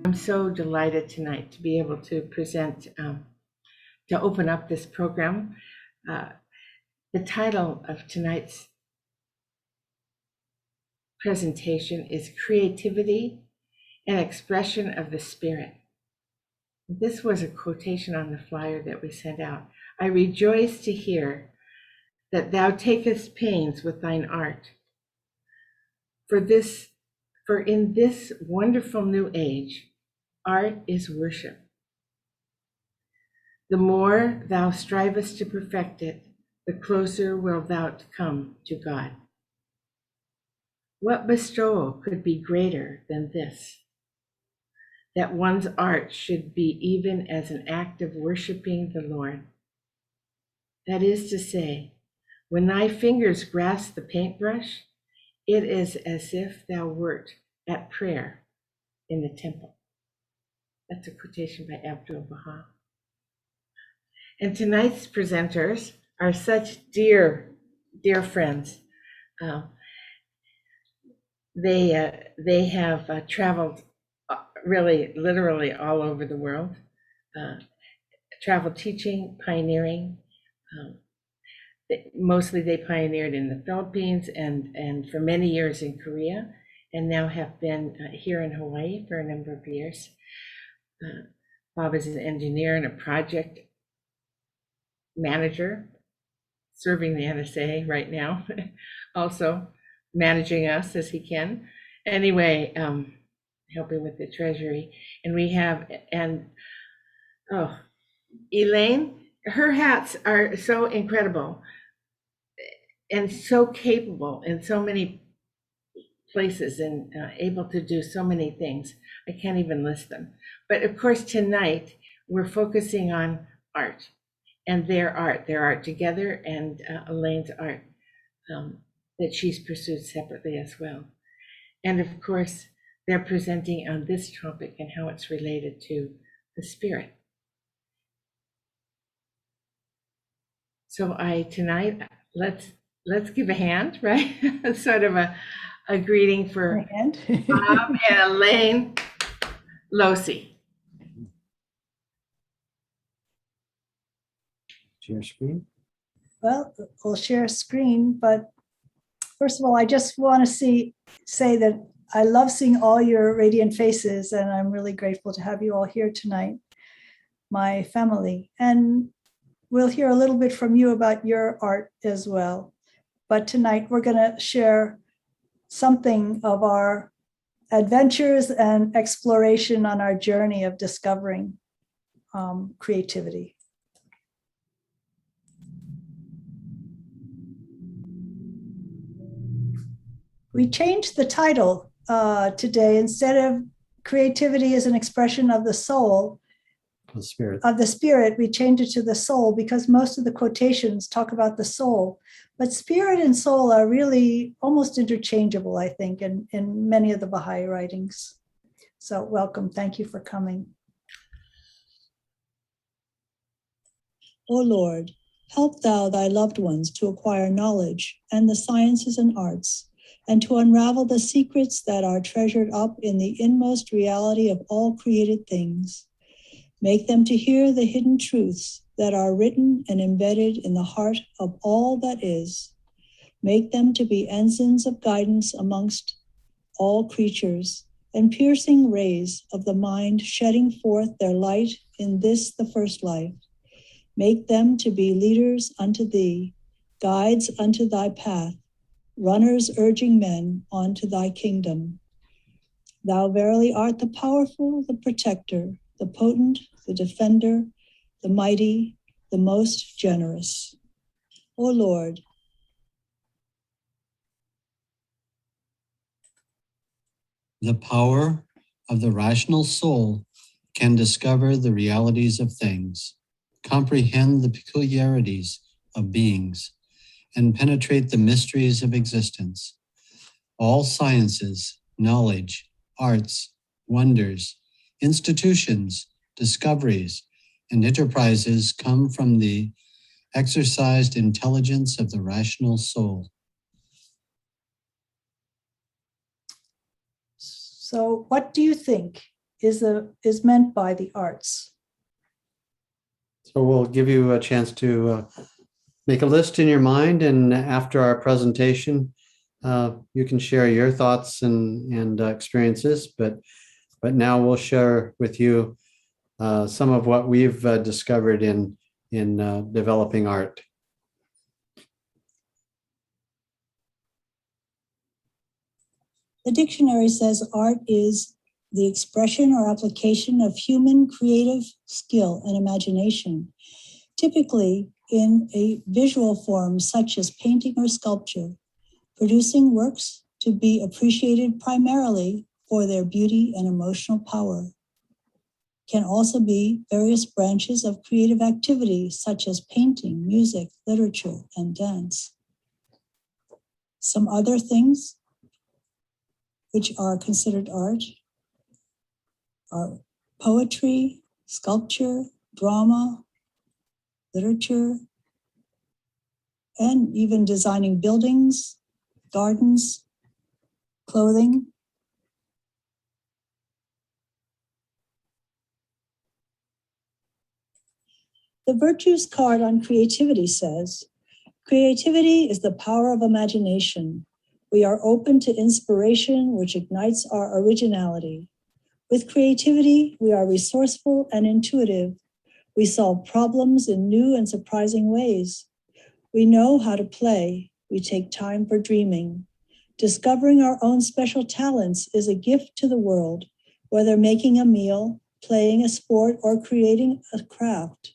I'm so delighted tonight to be able to present, to open up this program. The title of tonight's presentation is Creativity and Expression of the Spirit. This was a quotation on the flyer that we sent out. I rejoice to hear that thou takest pains with thine art. For in this wonderful new age, art is worship. The more thou strivest to perfect it, the closer wilt thou come to God. What bestowal could be greater than this? That one's art should be even as an act of worshiping the Lord. That is to say, when thy fingers grasp the paintbrush, it is as if thou wert at prayer in the temple. That's a quotation by Abdul Baha. And tonight's presenters are such dear, dear friends. They have traveled really, literally all over the world, traveled teaching, pioneering. Mostly they pioneered in the Philippines and for many years in Korea, and now have been here in Hawaii for a number of years. Bob is an engineer and a project manager, serving the NSA right now, also managing us as he can. Anyway, helping with the treasury. And we have, Elaine, her hats are so incredible and so capable in so many places and able to do so many things. I can't even list them. But of course, tonight we're focusing on art and their art together, and Elaine's art that she's pursued separately as well. And of course, they're presenting on this topic and how it's related to the spirit. So tonight, let's give a hand, right? Sort of a greeting for Bob and Elaine Losey. Share screen. Well, we'll share a screen, but first of all, I just want to say that I love seeing all your radiant faces, and I'm really grateful to have you all here tonight, my family. And we'll hear a little bit from you about your art as well. But tonight we're going to share something of our adventures and exploration on our journey of discovering creativity. We changed the title today. Instead of creativity as an expression of the soul, of the spirit, we changed it to the soul because most of the quotations talk about the soul. But spirit and soul are really almost interchangeable, I think, in many of the Baha'i writings. So welcome. Thank you for coming. O Lord, help thou thy loved ones to acquire knowledge and the sciences and arts, and to unravel the secrets that are treasured up in the inmost reality of all created things. Make them to hear the hidden truths that are written and embedded in the heart of all that is. Make them to be ensigns of guidance amongst all creatures, and piercing rays of the mind shedding forth their light in this the first life. Make them to be leaders unto thee, guides unto thy path, runners urging men on to thy kingdom. Thou verily art the powerful, the protector, the potent, the defender, the mighty, the most generous. O Lord, the power of the rational soul can discover the realities of things, comprehend the peculiarities of beings, and penetrate the mysteries of existence. All sciences, knowledge, arts, wonders, institutions, discoveries, and enterprises come from the exercised intelligence of the rational soul. So what do you think? is meant by the arts? So we'll give you a chance to make a list in your mind, and after our presentation, you can share your thoughts and experiences. But now we'll share with you some of what we've discovered in developing art. The dictionary says art is the expression or application of human creative skill and imagination, typically in a visual form such as painting or sculpture, producing works to be appreciated primarily for their beauty and emotional power. Can also be various branches of creative activity such as painting, music, literature, and dance. Some other things which are considered art are poetry, sculpture, drama, literature, and even designing buildings, gardens, clothing. The virtues card on creativity says, creativity is the power of imagination. We are open to inspiration, which ignites our originality. With creativity, we are resourceful and intuitive. We solve problems in new and surprising ways. We know how to play. We take time for dreaming. Discovering our own special talents is a gift to the world, whether making a meal, playing a sport, or creating a craft.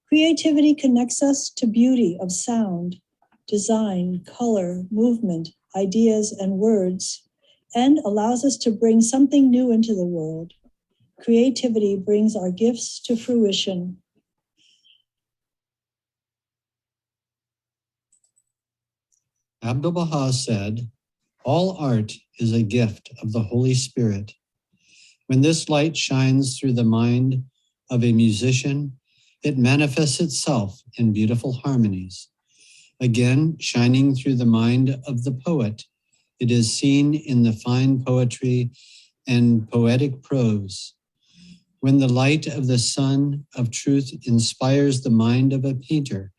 Creativity connects us to beauty of sound, design, color, movement, ideas, and words, and allows us to bring something new into the world. Creativity brings our gifts to fruition. Abdu'l-Baha said, "All art is a gift of the Holy Spirit. When this light shines through the mind of a musician, it manifests itself in beautiful harmonies. Again, shining through the mind of the poet, it is seen in the fine poetry and poetic prose. When the light of the sun of truth inspires the mind of a painter,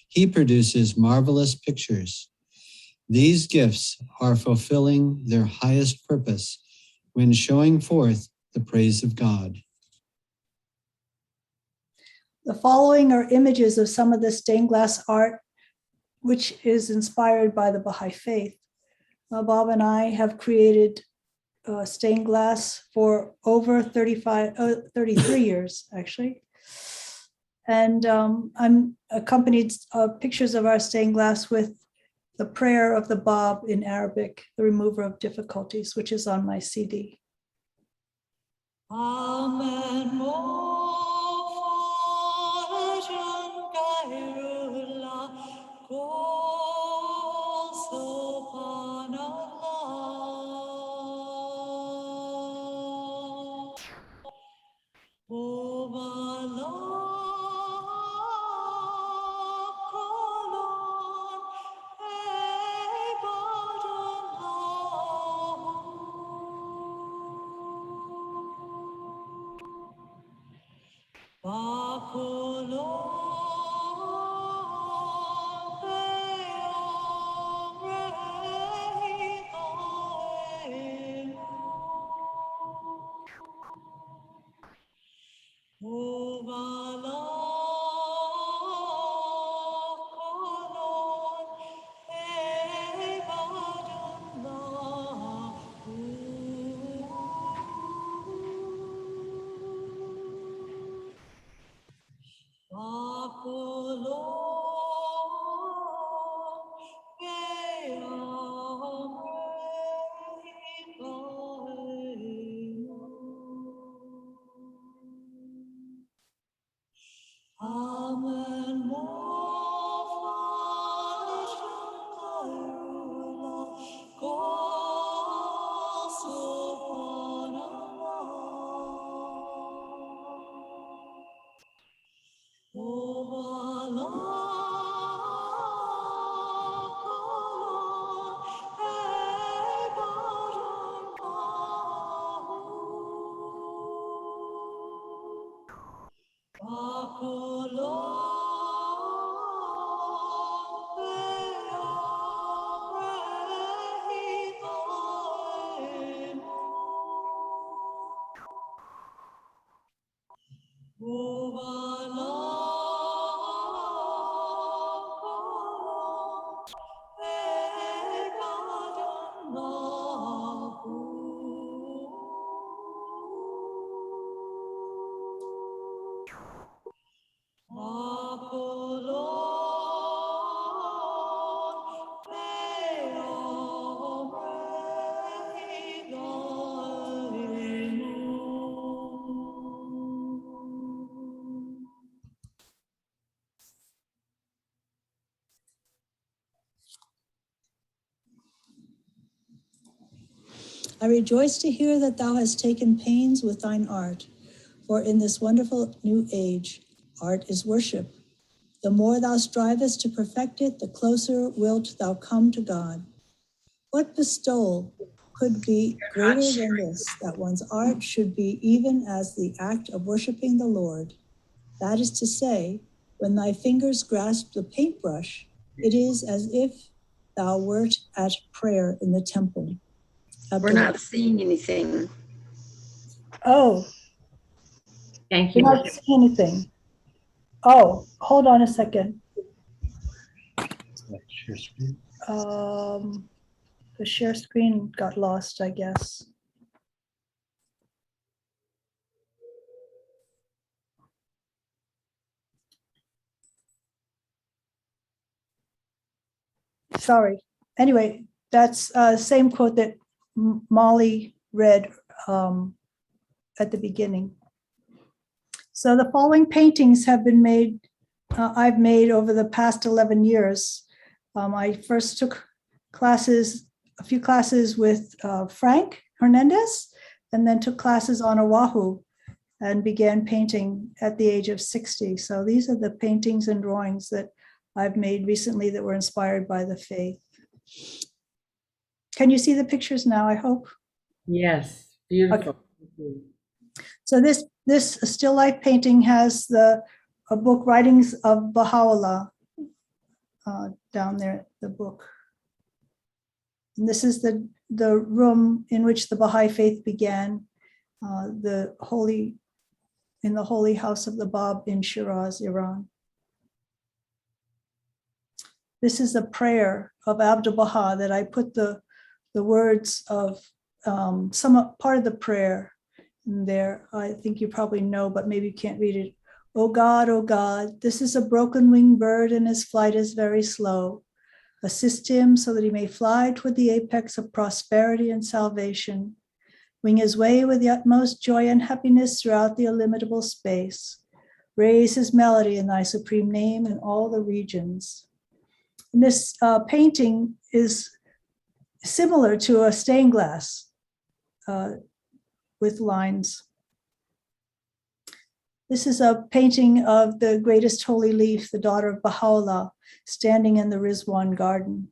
he produces marvelous pictures. These gifts are fulfilling their highest purpose when showing forth the praise of God." The following are images of some of the stained glass art, which is inspired by the Baha'i faith. Bob and I have created stained glass for over 33 years, actually. And I'm accompanied pictures of our stained glass with the prayer of the Bab in Arabic, the remover of difficulties, which is on my CD. Amen. I rejoice to hear that thou hast taken pains with thine art, for in this wonderful new age, art is worship. The more thou strivest to perfect it, the closer wilt thou come to God. What bestowal could be greater than this, that one's art should be even as the act of worshiping the Lord? That is to say, when thy fingers grasp the paintbrush, it is as if thou wert at prayer in the temple. We're not seeing anything. Oh, Thank you're you. not seeing anything. Oh, hold on a second. Share screen. The share screen got lost, I guess. Sorry. Anyway, that's same quote that Molly read at the beginning. So the following paintings have been made, I've made over the past 11 years. I first took a few classes with Frank Hernandez, and then took classes on Oahu and began painting at the age of 60. So these are the paintings and drawings that I've made recently that were inspired by the faith. Can you see the pictures now, I hope? Yes, beautiful. Thank you. So this still life painting has a book, Writings of Baha'u'llah, down there, the book. And this is the room in which the Baha'i faith began, in the holy house of the Bab in Shiraz, Iran. This is a prayer of Abdu'l-Baha that I put the words of some part of the prayer in there. I think you probably know, but maybe you can't read it. Oh God, this is a broken winged bird and his flight is very slow. Assist him so that he may fly toward the apex of prosperity and salvation. Wing his way with the utmost joy and happiness throughout the illimitable space. Raise his melody in thy supreme name in all the regions. And this painting is similar to a stained glass with lines. This is a painting of the greatest holy leaf, the daughter of Baha'u'llah, standing in the Rizwan garden.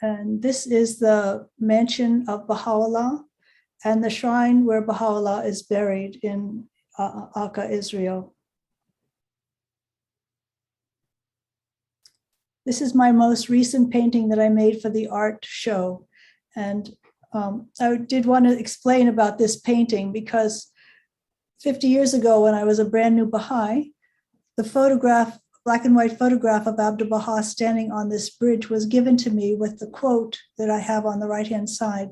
And this is the mansion of Baha'u'llah and the shrine where Baha'u'llah is buried in Akka, Israel. This is my most recent painting that I made for the art show. And I did want to explain about this painting because 50 years ago, when I was a brand new Baha'i, the photograph, black and white photograph of Abdu'l-Baha standing on this bridge was given to me with the quote that I have on the right-hand side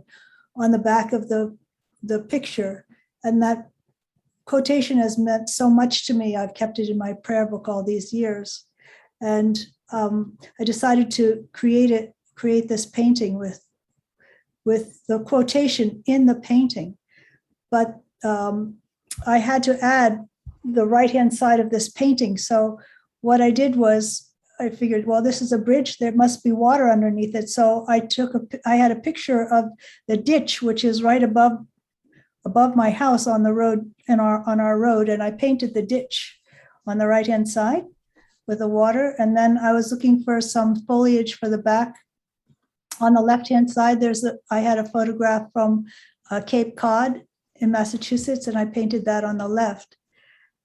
on the back of the picture. And that quotation has meant so much to me. I've kept it in my prayer book all these years. And I decided to create this painting with the quotation in the painting. But I had to add the right-hand side of this painting. So what I did was I figured, well, this is a bridge, there must be water underneath it. So I had a picture of the ditch, which is right above my house on the road, on our road. And I painted the ditch on the right-hand side with the water. And then I was looking for some foliage for the back. On the left-hand side, I had a photograph from Cape Cod in Massachusetts, and I painted that on the left.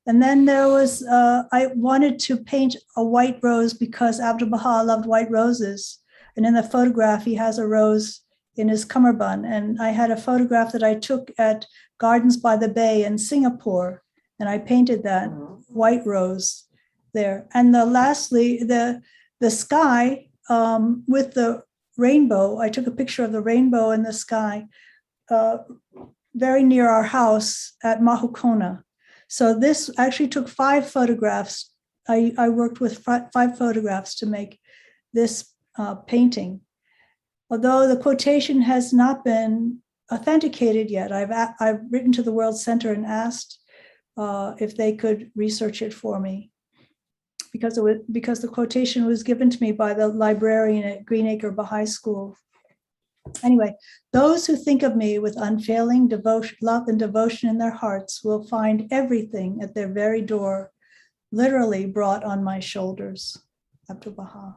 And then there was, I wanted to paint a white rose because Abdu'l-Baha loved white roses. And in the photograph, he has a rose in his cummerbund. And I had a photograph that I took at Gardens by the Bay in Singapore, and I painted that white rose there. And lastly, the sky with the rainbow. I took a picture of the rainbow in the sky very near our house at Mahukona. So this actually took 5 photographs. I worked with 5 photographs to make this painting. Although the quotation has not been authenticated yet, I've written to the World Center and asked if they could research it for me, because the quotation was given to me by the librarian at Greenacre Baha'i School Anyway, those who think of me with unfailing devotion, love and devotion in their hearts will find everything at their very door, literally brought on my shoulders. Abdul Baha.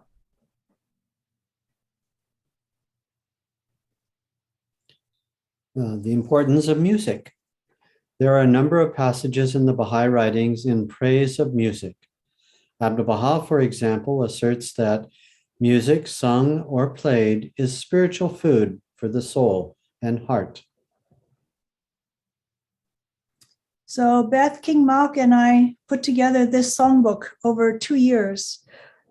The importance of music. There are a number of passages in the Baha'i writings in praise of music. Abdul Baha, for example, asserts that music sung or played is spiritual food for the soul and heart. So Beth King Malk and I put together this songbook over 2 years.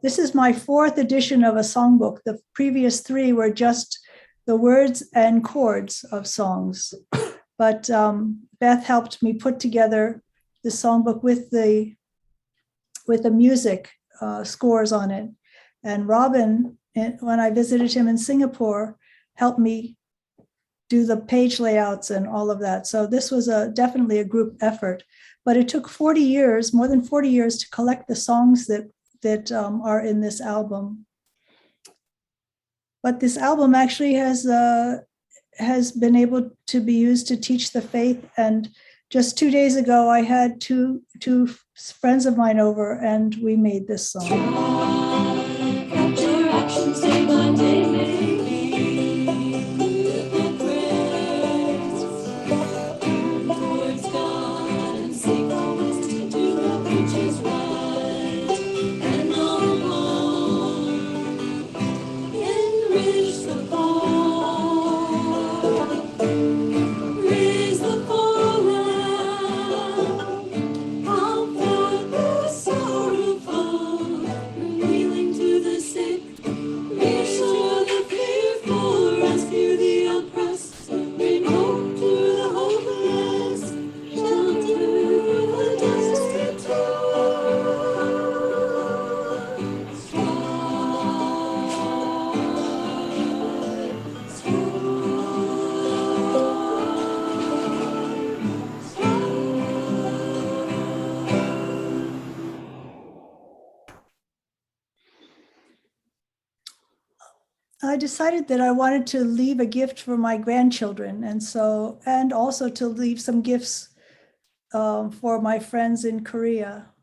This is my 4th edition of a songbook. The previous 3 were just the words and chords of songs. But Beth helped me put together the songbook with the music scores on it. And Robin, when I visited him in Singapore, helped me do the page layouts and all of that. So this was definitely a group effort. But it took 40 years, more than 40 years, to collect the songs that are in this album. But this album actually has been able to be used to teach the faith. And just 2 days ago, I had two friends of mine over, and we made this song. I decided that I wanted to leave a gift for my grandchildren, and also to leave some gifts for my friends in Korea.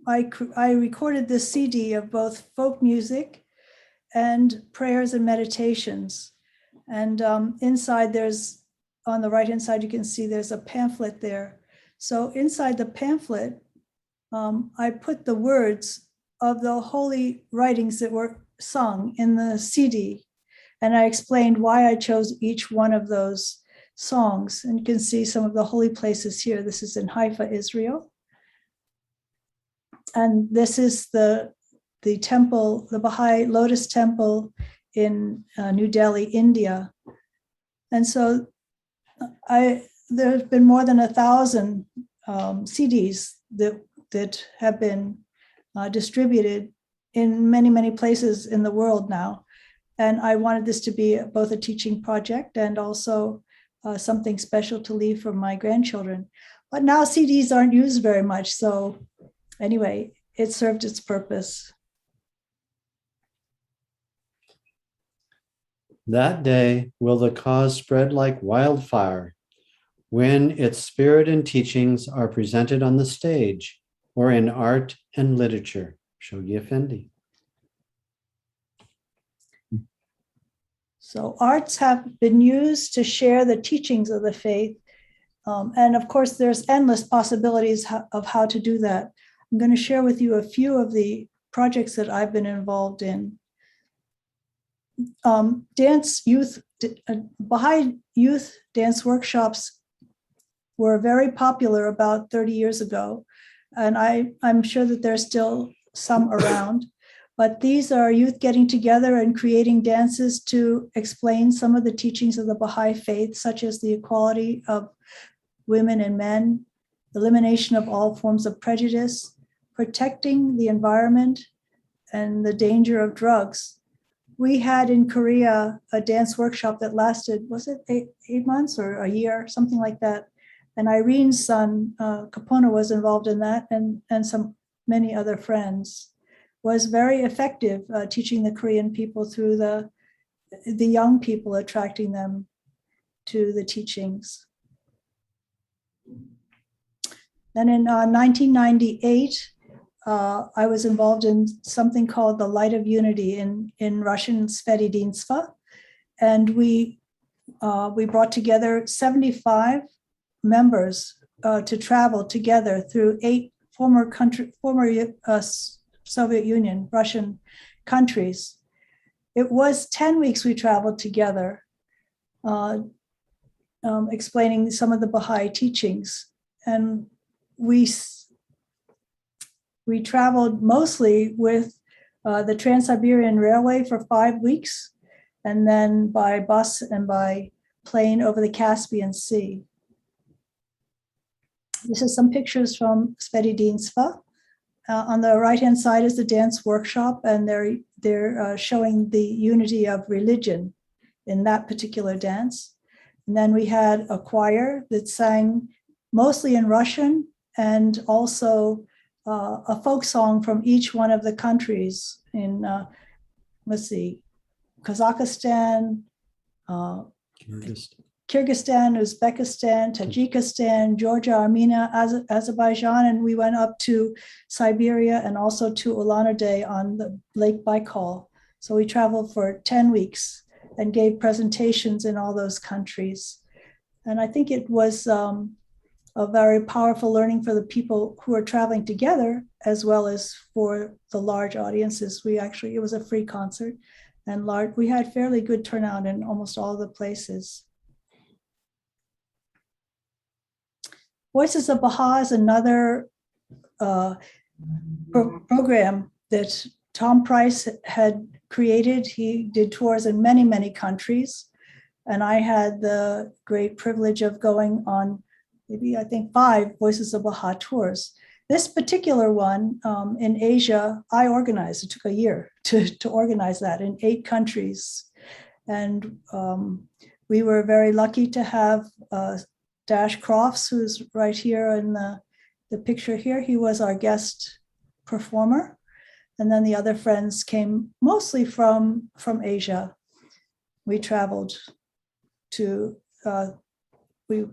I recorded this CD of both folk music and prayers and meditations. And inside on the right-hand side, you can see there's a pamphlet there. So inside the pamphlet, I put the words of the holy writings that were sung in the CD. And I explained why I chose each one of those songs. And you can see some of the holy places here. This is in Haifa, Israel. And this is the temple, the Baha'i Lotus Temple in New Delhi, India. And so there have been more than 1,000 CDs that have been distributed in many, many places in the world now. And I wanted this to be both a teaching project and also something special to leave for my grandchildren. But now CDs aren't used very much. So anyway, it served its purpose. That day will the cause spread like wildfire when its spirit and teachings are presented on the stage or in art and literature. Shoghi Effendi. So arts have been used to share the teachings of the faith. And of course, there's endless possibilities of how to do that. I'm going to share with you a few of the projects that I've been involved in. Baha'i youth dance workshops were very popular about 30 years ago. And I'm sure that there's still some around. But these are youth getting together and creating dances to explain some of the teachings of the Baha'i faith, such as the equality of women and men, elimination of all forms of prejudice, protecting the environment, and the danger of drugs. We had in Korea a dance workshop that lasted, was it 8 months or a year, something like that. And Irene's son, Kapona, was involved in that, and many other friends. Was very effective teaching the Korean people through the the young people, attracting them to the teachings. Then in 1998, I was involved in something called the Light of Unity in Russian Svedidinstva. And we brought together 75 members to travel together through 8 former Soviet Union, Russian countries. It was 10 weeks we traveled together, explaining some of the Baha'i teachings. And we traveled mostly with the Trans-Siberian Railway for 5 weeks, and then by bus and by plane over the Caspian Sea. This is some pictures from Svedidinstva. On the right-hand side is the dance workshop, and they're showing the unity of religion in that particular dance. And then we had a choir that sang mostly in Russian, and also a folk song from each one of the countries in, let's see, Kazakhstan, Kyrgyzstan, Uzbekistan, Tajikistan, Georgia, Armenia, Azerbaijan, and we went up to Siberia and also to Ulan-Ude on the Lake Baikal. So we traveled for 10 weeks and gave presentations in all those countries. And I think it was a very powerful learning for the people who are traveling together, as well as for the large audiences. It was a free concert, and we had fairly good turnout in almost all the places. Voices of Baja is another program that Tom Price had created. He did tours in many, many countries. And I had the great privilege of going on maybe, I think, 5 Voices of Baja tours. This particular one in Asia, I organized. It took a year to organize that in 8 countries. And we were very lucky to have Dash Crofts, who's right here in the picture here. He was our guest performer. And then the other friends came mostly from Asia. We traveled to, we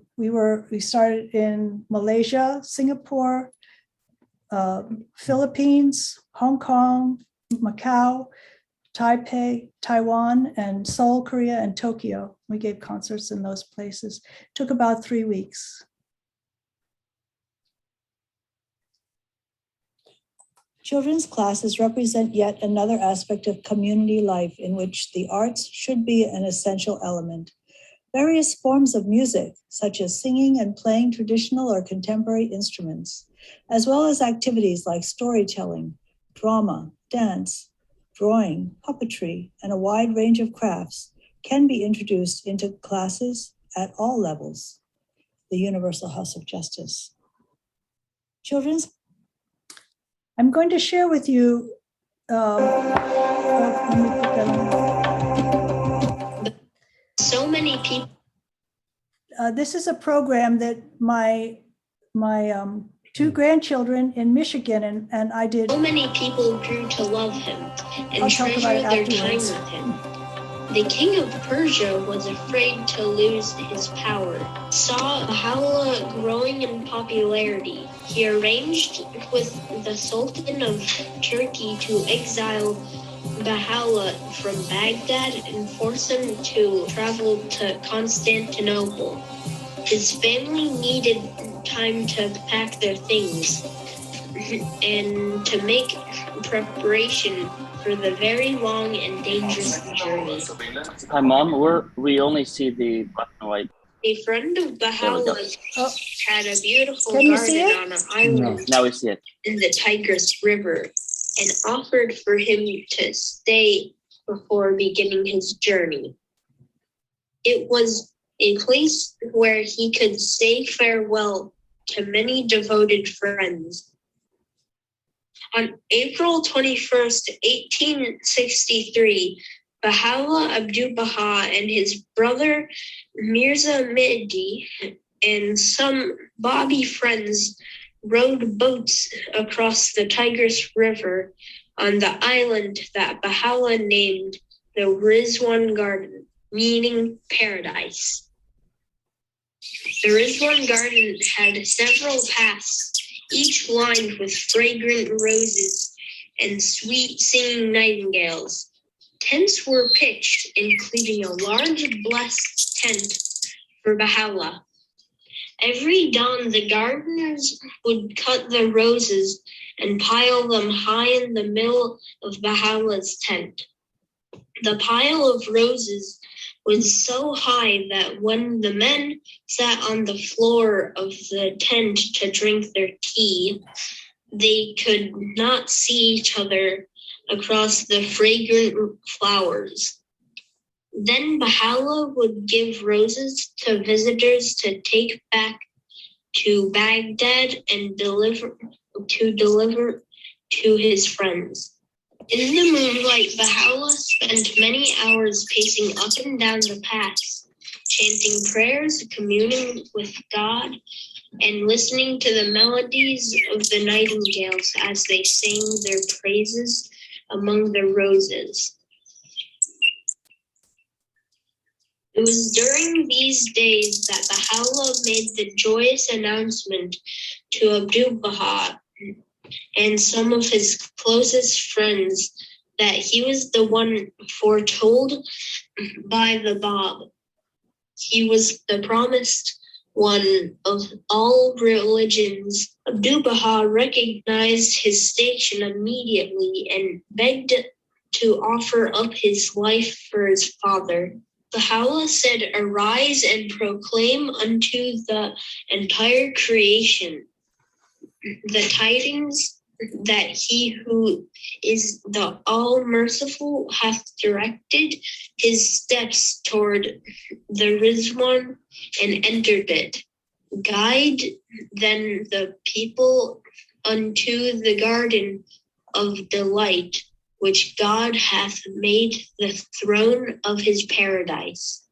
started in Malaysia, Singapore, Philippines, Hong Kong, Macau, Taipei, Taiwan, and Seoul, Korea, and Tokyo. We gave concerts in those places. It took about 3 weeks. Children's classes represent yet another aspect of community life in which the arts should be an essential element. Various forms of music, such as singing and playing traditional or contemporary instruments, as well as activities like storytelling, drama, dance, drawing, puppetry, and a wide range of crafts can be introduced into classes at all levels. The Universal House of Justice. I'm going to share with you, let me put that on. So many people. This is a program that my 2 grandchildren in Michigan and I did. So many people grew to love him and treasure their time with him. The king of Persia was afraid to lose his power, saw Bahá'í growing in popularity. He arranged with the Sultan of Turkey to exile Bahá'í from Baghdad and force him to travel to Constantinople. His family needed time to pack their things and to make preparation for the very long and dangerous journey. Hi, Mom. We only see the black and white. A friend of Bahá'í had a beautiful garden on an island Now we see it. in the Tigris River and offered for him to stay before beginning his journey. It was a place where he could say farewell to many devoted friends. On April 21st, 1863, Baha'u'llah Abdu'l-Baha and his brother Mirza Mehdi and some Babi friends rowed boats across the Tigris River on the island that Baha'u'llah named the Rizwan Garden, meaning paradise. The Rizwan Garden had several paths, each lined with fragrant roses and sweet singing nightingales. Tents were pitched, including a large blessed tent for Baha'u'llah. Every dawn, the gardeners would cut the roses and pile them high in the middle of Baha'u'llah's tent. The pile of roses was so high that when the men sat on the floor of the tent to drink their tea, they could not see each other across the fragrant flowers. Then Baha'u'llah would give roses to visitors to take back to Baghdad and deliver to his friends. In the moonlight, Baha'u'llah spent many hours pacing up and down the paths, chanting prayers, communing with God, and listening to the melodies of the nightingales as they sang their praises among the roses. It was during these days that Baha'u'llah made the joyous announcement to Abdu'l-Baha and some of his closest friends that he was the one foretold by the Bab. He was the promised one of all religions. Abdu'l-Baha recognized his station immediately and begged to offer up his life for his father. Baha'u'llah said, "Arise and proclaim unto the entire creation the tidings that he who is the all-merciful hath directed his steps toward the Rizwan and entered it. Guide then the people unto the garden of delight, which God hath made the throne of his paradise."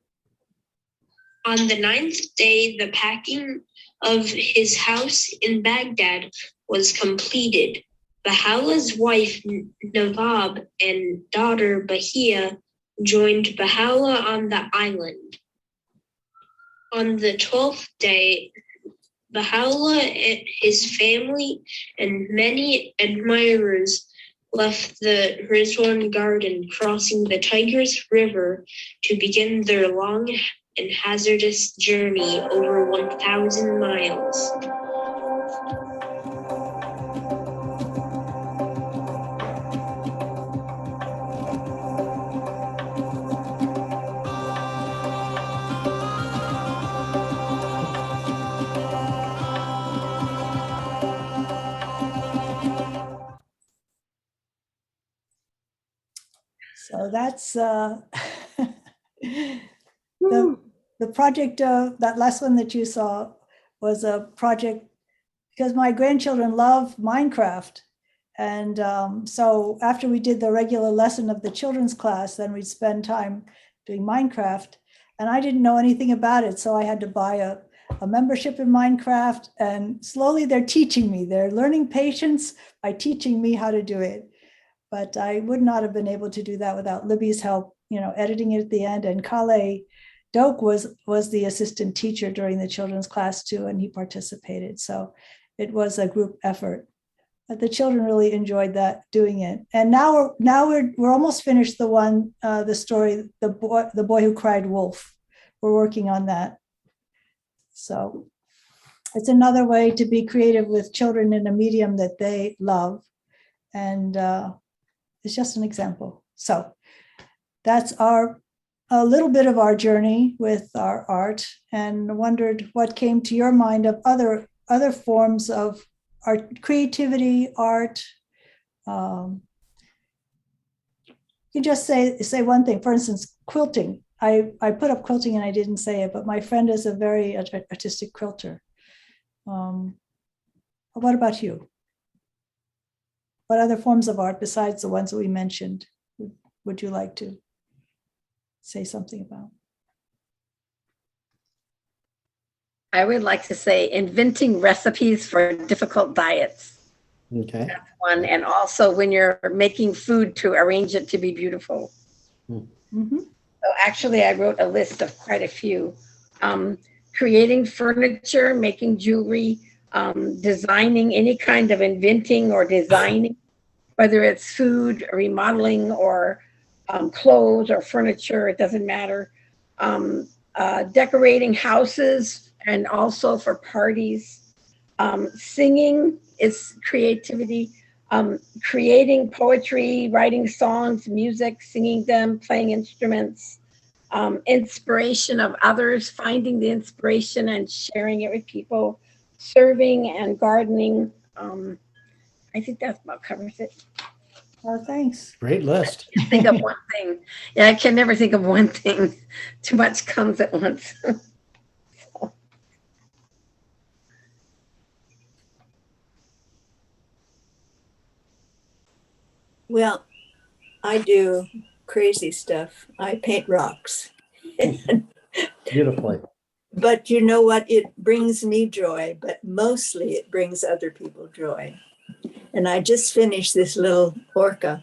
On the 9th day, the packing of his house in Baghdad was completed. Baha'u'llah's wife, Nawab, and daughter, Bahia, joined Baha'u'llah on the island. On the 12th day, Baha'u'llah and his family and many admirers left the Rizwan Garden, crossing the Tigris River to begin their long and hazardous journey over 1,000 miles. So that's the project. That last one that you saw was a project because my grandchildren love Minecraft. And so after we did the regular lesson of the children's class, then we'd spend time doing Minecraft. And I didn't know anything about it. So I had to buy a membership in Minecraft. And slowly they're teaching me. They're learning patience by teaching me how to do it. But I would not have been able to do that without Libby's help, editing it at the end. And Kale Doak was the assistant teacher during the children's class too, and he participated. So it was a group effort. But the children really enjoyed that, doing it. And now we're almost finished the story, the boy who cried wolf. We're working on that. So it's another way to be creative with children in a medium that they love. And it's just an example. So that's a little bit of our journey with our art, and wondered what came to your mind of other forms of art, creativity, art. You just say one thing. For instance, quilting. I put up quilting and I didn't say it, but my friend is a very artistic quilter. What about you? What other forms of art besides the ones that we mentioned would you like to say something about? I would like to say inventing recipes for difficult diets. Okay. That's one. And also when you're making food, to arrange it to be beautiful. Mhm. So actually, I wrote a list of quite a few. Creating furniture, making jewelry, designing any kind of inventing or designing, whether it's food, remodeling, or clothes or furniture, it doesn't matter. Decorating houses and also for parties. Singing is creativity. Creating poetry, writing songs, music, singing them, playing instruments. Inspiration of others, finding the inspiration and sharing it with people, serving and gardening. I think that about covers it. Oh, thanks. Great list. Think of one thing. Yeah, I can never think of one thing. Too much comes at once. Well, I do crazy stuff. I paint rocks. Beautifully. But you know what? It brings me joy, but mostly it brings other people joy. And I just finished this little orca.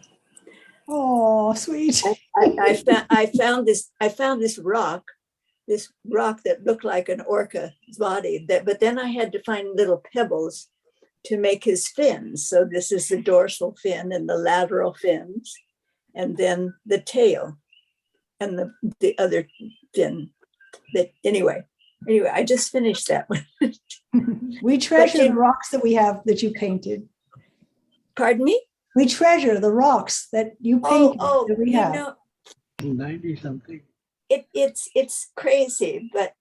Oh, sweet. I found this rock that looked like an orca's body. But then I had to find little pebbles to make his fins. So this is the dorsal fin and the lateral fins, and then the tail and the other fin. Anyway, I just finished that one. We treasure the rocks that we have that you painted. Pardon me? We treasure the rocks that you painted that we have. Know, 90 something. it's crazy, but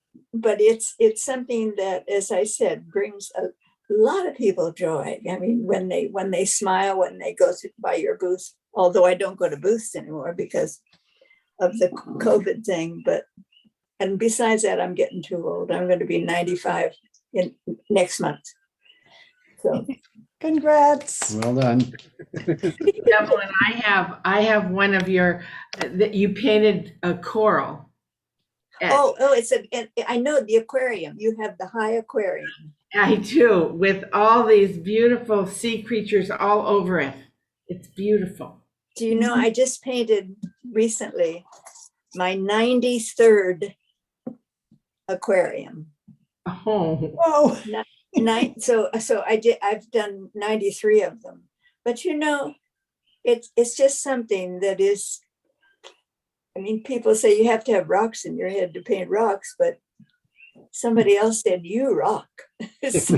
it's something that, as I said, brings a lot of people joy. I mean, when they smile, when they go by your booth, although I don't go to booths anymore because of the COVID thing, and besides that, I'm getting too old. I'm going to be 95 next month. So Congrats. Well done. Evelyn, I have one of your, that you painted a coral. I know the aquarium. You have the high aquarium. I do, with all these beautiful sea creatures all over it. It's beautiful. Do you know, I just painted recently my 93rd aquarium. Oh, Whoa. So I've done 93 of them. But you know, it's just something that is, I mean, people say you have to have rocks in your head to paint rocks, but somebody else said you rock. So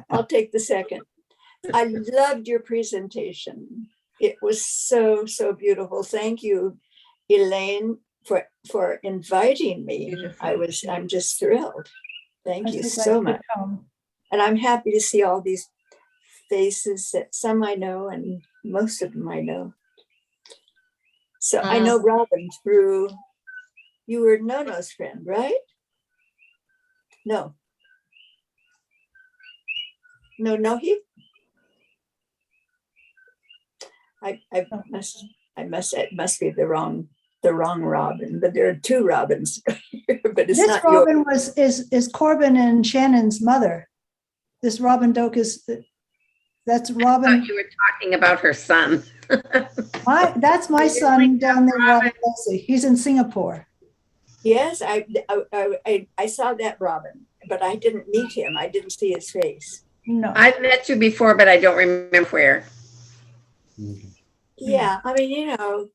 I'll take the second. I loved your presentation. It was so beautiful. Thank you, Elaine, for inviting me. I'm just thrilled. Thank you so much. And I'm happy to see all these faces that some I know and most of them I know. So I know Robin through, you were Nono's friend, right? No, he. It must be the wrong Robin, but there are two Robins here, but it's This not Robin is Corbin and Shannon's mother. This Robin Doak that's I Robin. thought you were talking about her son. That's my son down there, Robin Losey. He's in Singapore. Yes, I saw that Robin, but I didn't meet him. I didn't see his face. No. I've met you before, but I don't remember where. Yeah, I mean, you know,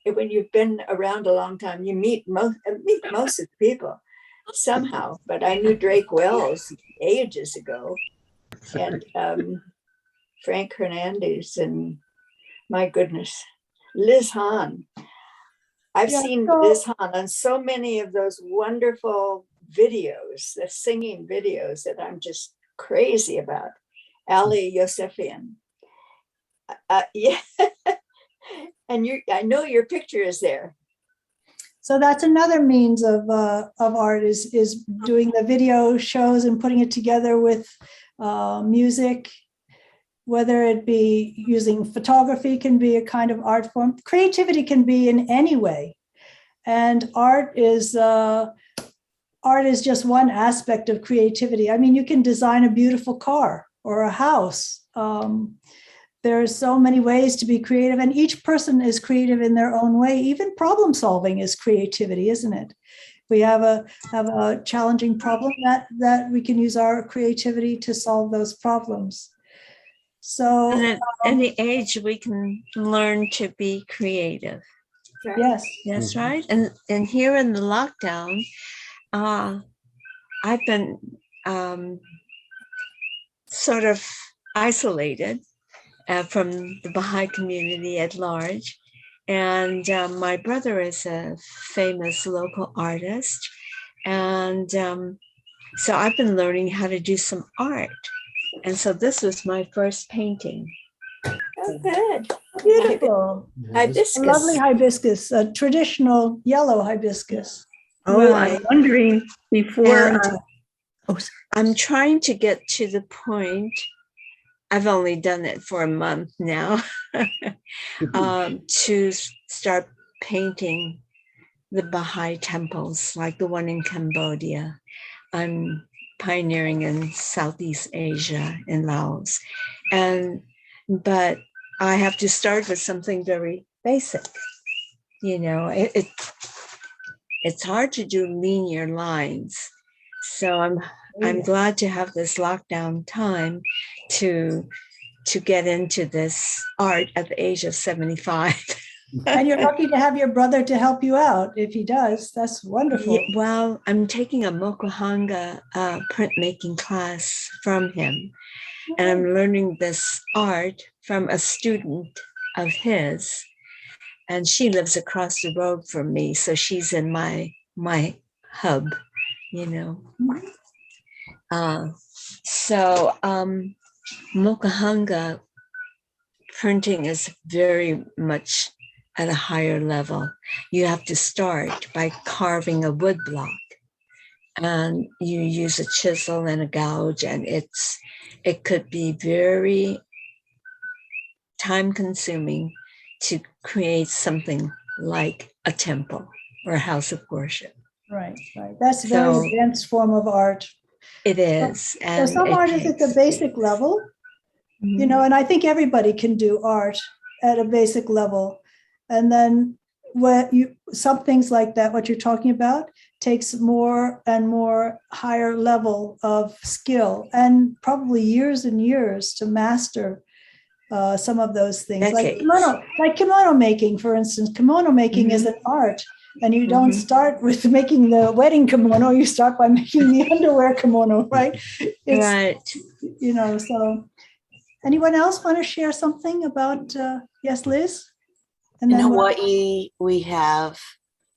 when you've been around a long time, you meet most of the people somehow. But I knew Drake Wells ages ago, and Frank Hernandez, and my goodness, Liz Hahn. I've seen Liz Hahn on so many of those wonderful videos, the singing videos that I'm just crazy about. Ali Yosefian. Yeah. And I know your picture is there. So that's another means of art is doing the video shows and putting it together with music, whether it be using photography can be a kind of art form. Creativity can be in any way. And art is just one aspect of creativity. I mean, you can design a beautiful car or a house. there are so many ways to be creative, and each person is creative in their own way. Even problem solving is creativity, isn't it? We have a challenging problem that we can use our creativity to solve those problems. So And at any age, we can learn to be creative. yes, That's right. And here in the lockdown, I've been sort of isolated from the Baha'i community at large. And my brother is a famous local artist. And so I've been learning how to do some art. And so this was my first painting. Oh, good. beautiful. Hibiscus. A lovely hibiscus, a traditional yellow hibiscus. Oh, Right. I'm wondering before. And I'm trying to get to the point, I've only done it for a month now, to start painting the Baha'i temples, like the one in Cambodia. I'm pioneering in Southeast Asia, in Laos. But I have to start with something very basic. You know, it's hard to do linear lines. So I'm glad to have this lockdown time to get into this art at the age of 75. And you're lucky to have your brother to help you out. If he does, that's wonderful. Yeah, well, I'm taking a Mokuhanga printmaking class from him. And I'm learning this art from a student of his. And she lives across the road from me. So she's in my hub, you know. So Mokuhanga printing is very much at a higher level. You have to start by carving a wood block, and you use a chisel and a gouge, and it could be very time consuming to create something like a temple or a house of worship. Right. That's a very advanced form of art. It is. So And some art is at the basic level, you know, and I think everybody can do art at a basic level. And then some things like that, what you're talking about, takes more and more higher level of skill, and probably years and years to master some of those things. Decades. Like kimono making, for instance. Kimono making is an art. And you don't start with making the wedding kimono, you start by making the underwear kimono, right? Right. You know, so anyone else want to share something about, yes, Liz? And In then Hawaii, we have,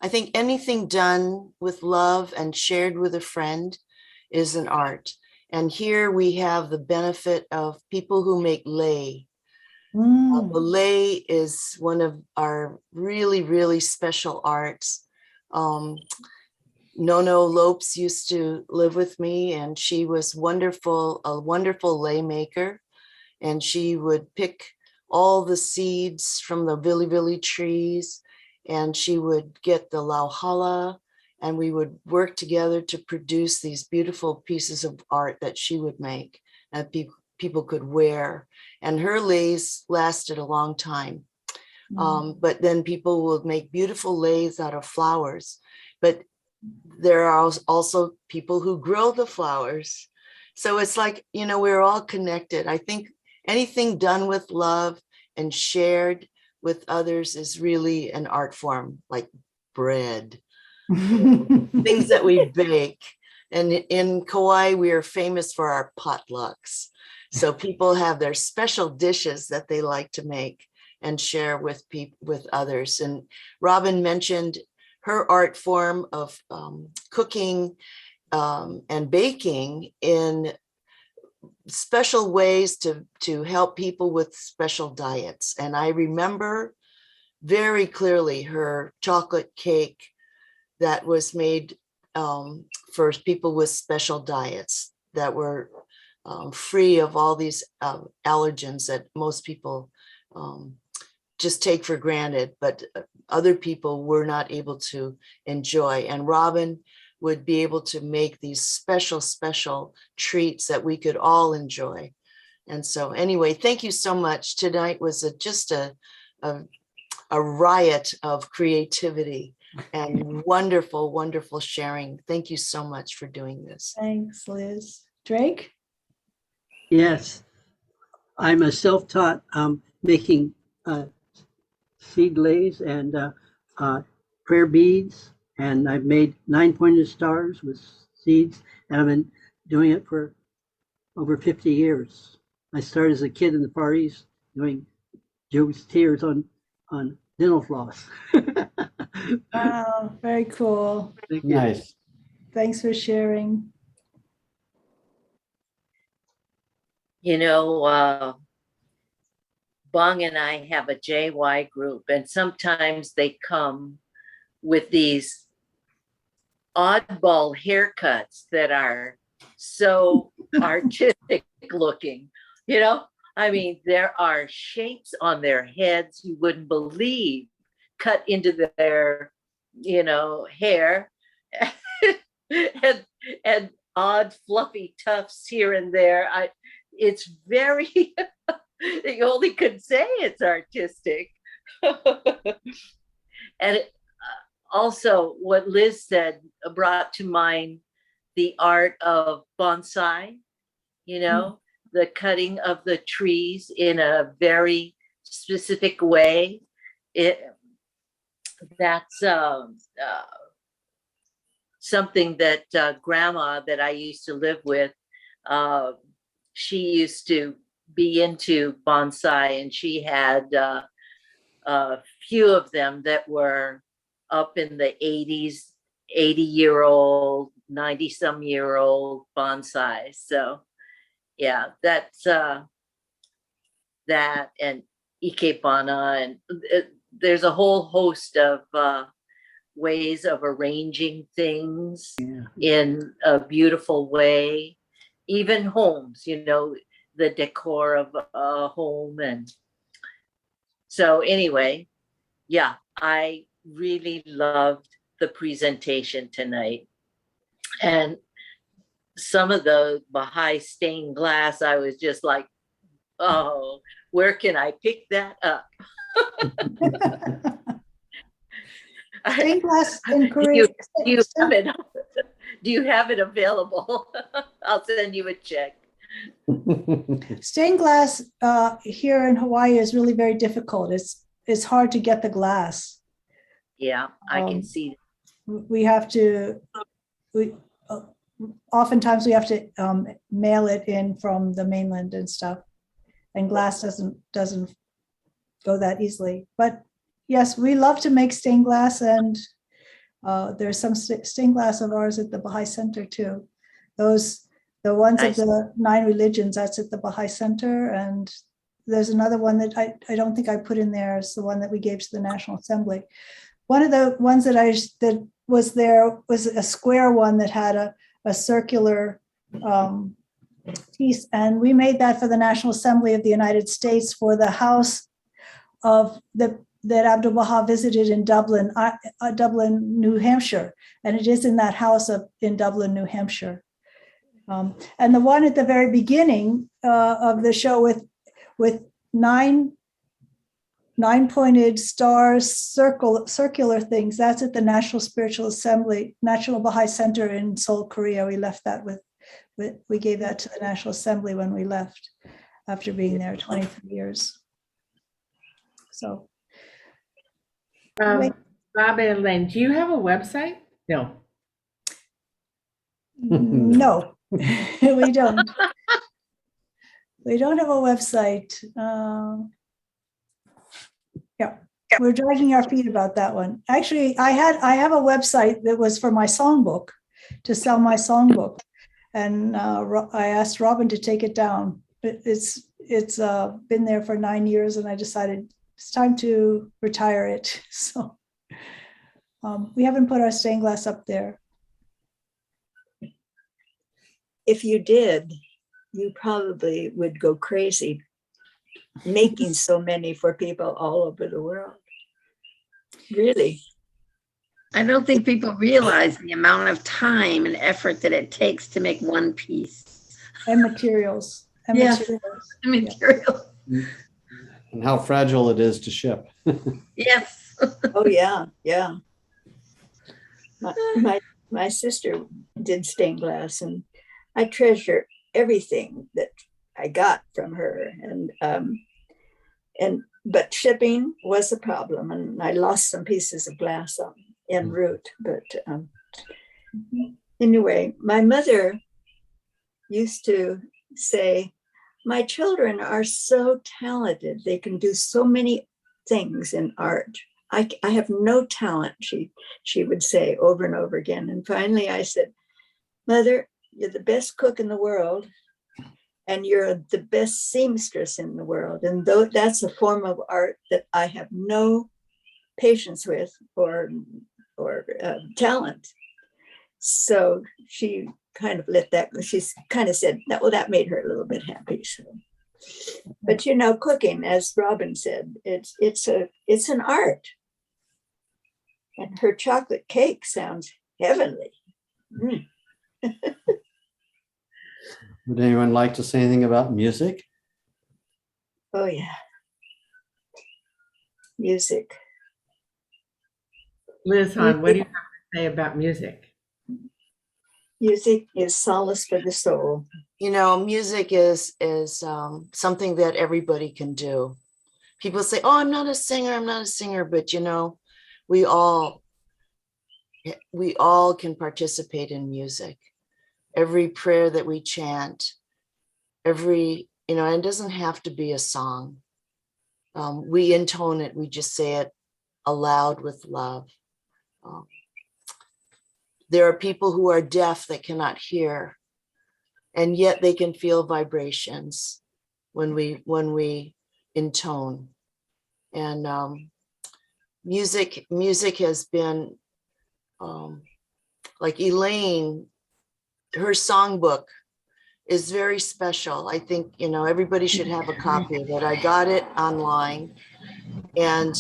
I think anything done with love and shared with a friend is an art. And here we have the benefit of people who make lei. The lei is one of our really, really special arts. Nono Lopes used to live with me, and she was a wonderful lei maker. And she would pick all the seeds from the vili trees, and she would get the lauhala, and we would work together to produce these beautiful pieces of art that she would make and people could wear. And her leis lasted a long time. But then people would make beautiful leis out of flowers. But there are also people who grow the flowers. So it's like, you know, we're all connected. I think anything done with love and shared with others is really an art form, like bread, things that we bake. And in Kauai, we are famous for our potlucks. So people have their special dishes that they like to make and share with others. And Robin mentioned her art form of cooking and baking in special ways to help people with special diets. And I remember very clearly her chocolate cake that was made for people with special diets that were free of all these allergens that most people just take for granted, but other people were not able to enjoy. And Robin would be able to make these special treats that we could all enjoy. And so anyway, thank you so much. Tonight was just a riot of creativity and wonderful, wonderful sharing. Thank you so much for doing this. Thanks, Liz. Drake? Yes, I'm a self-taught making seed lays and prayer beads, and I've made 9-pointed stars with seeds, and I've been doing it for over 50 years. I started as a kid in the Far East doing Job's tears on dental floss. Wow, very cool. Nice. Thanks for sharing. You know, Bong and I have a JY group, and sometimes they come with these oddball haircuts that are so artistic looking. You know, I mean, there are shapes on their heads you wouldn't believe cut into their, you know, hair and odd fluffy tufts here and there. It's very, you only could say it's artistic. And also what Liz said brought to mind the art of bonsai, you know, the cutting of the trees in a very specific way. That's something that grandma that I used to live with, she used to be into bonsai, and she had a few of them that were up in the 80s, 80-year-old, 90-some-year-old bonsai. So yeah, that's that and ikebana, and there's a whole host of ways of arranging things in a beautiful way. Even homes, you know, the decor of a home. And so anyway, yeah, I really loved the presentation tonight. And some of the Baha'i stained glass, I was just like, oh, where can I pick that up? Stained glass in Korea. Do you have it available? I'll send you a check. Stained glass here in Hawaii is really very difficult. It's hard to get the glass. Yeah, I can see that. We have to, oftentimes we have to mail it in from the mainland and stuff, and glass doesn't go that easily. But yes, we love to make stained glass, and there's some stained glass of ours at the Baha'i Center too. The ones of the 9 religions, that's at the Baha'i Center. And there's another one that I don't think I put in there. It's the one that we gave to the National Assembly. One of the ones that was there was a square one that had a circular piece. And we made that for the National Assembly of the United States for the house of that Abdu'l-Baha visited in Dublin, New Hampshire. And it is in that house in Dublin, New Hampshire. And the one at the very beginning of the show with 9-pointed stars, circular things, that's at the National Spiritual Assembly, National Baha'i Center in Seoul, Korea. We left that we gave that to the National Assembly when we left after being there 23 years. So. Bob and Elaine, do you have a website? No. No, we don't. We don't have a website. Yeah, we're dragging our feet about that one. Actually, I have a website that was for my songbook, to sell my songbook, and I asked Robin to take it down. It's been there for 9 years, and I decided it's time to retire it. So we haven't put our stained glass up there. If you did, you probably would go crazy making so many for people all over the world. Really. I don't think people realize the amount of time and effort that it takes to make one piece. And materials. and Yes. materials. Material. And how fragile it is to ship. Yes. Oh, yeah, yeah. My sister did stained glass, and I treasure everything that I got from her. But shipping was a problem, and I lost some pieces of glass en route. But anyway, my mother used to say, "My children are so talented; they can do so many things in art. I have no talent," she would say over and over again. And finally I said, "Mother, you're the best cook in the world, and you're the best seamstress in the world. And though that's a form of art that I have no patience with or talent." So she kind of let that, she's kind of said that, well, that made her a little bit happy. So, but you know, cooking, as Robin said, it's an art. And her chocolate cake sounds heavenly. Mm. Would anyone like to say anything about music? Oh, yeah. Music. Liz, hon, what do you have to say about music? Music is solace for the soul. You know, music is something that everybody can do. People say, "Oh, I'm not a singer," but you know, we all can participate in music. Every prayer that we chant, and it doesn't have to be a song. We intone it, we just say it aloud with love. There are people who are deaf that cannot hear, and yet they can feel vibrations when we intone. And music has been, like Elaine, her songbook is very special. I think, everybody should have a copy of it. I got it online, and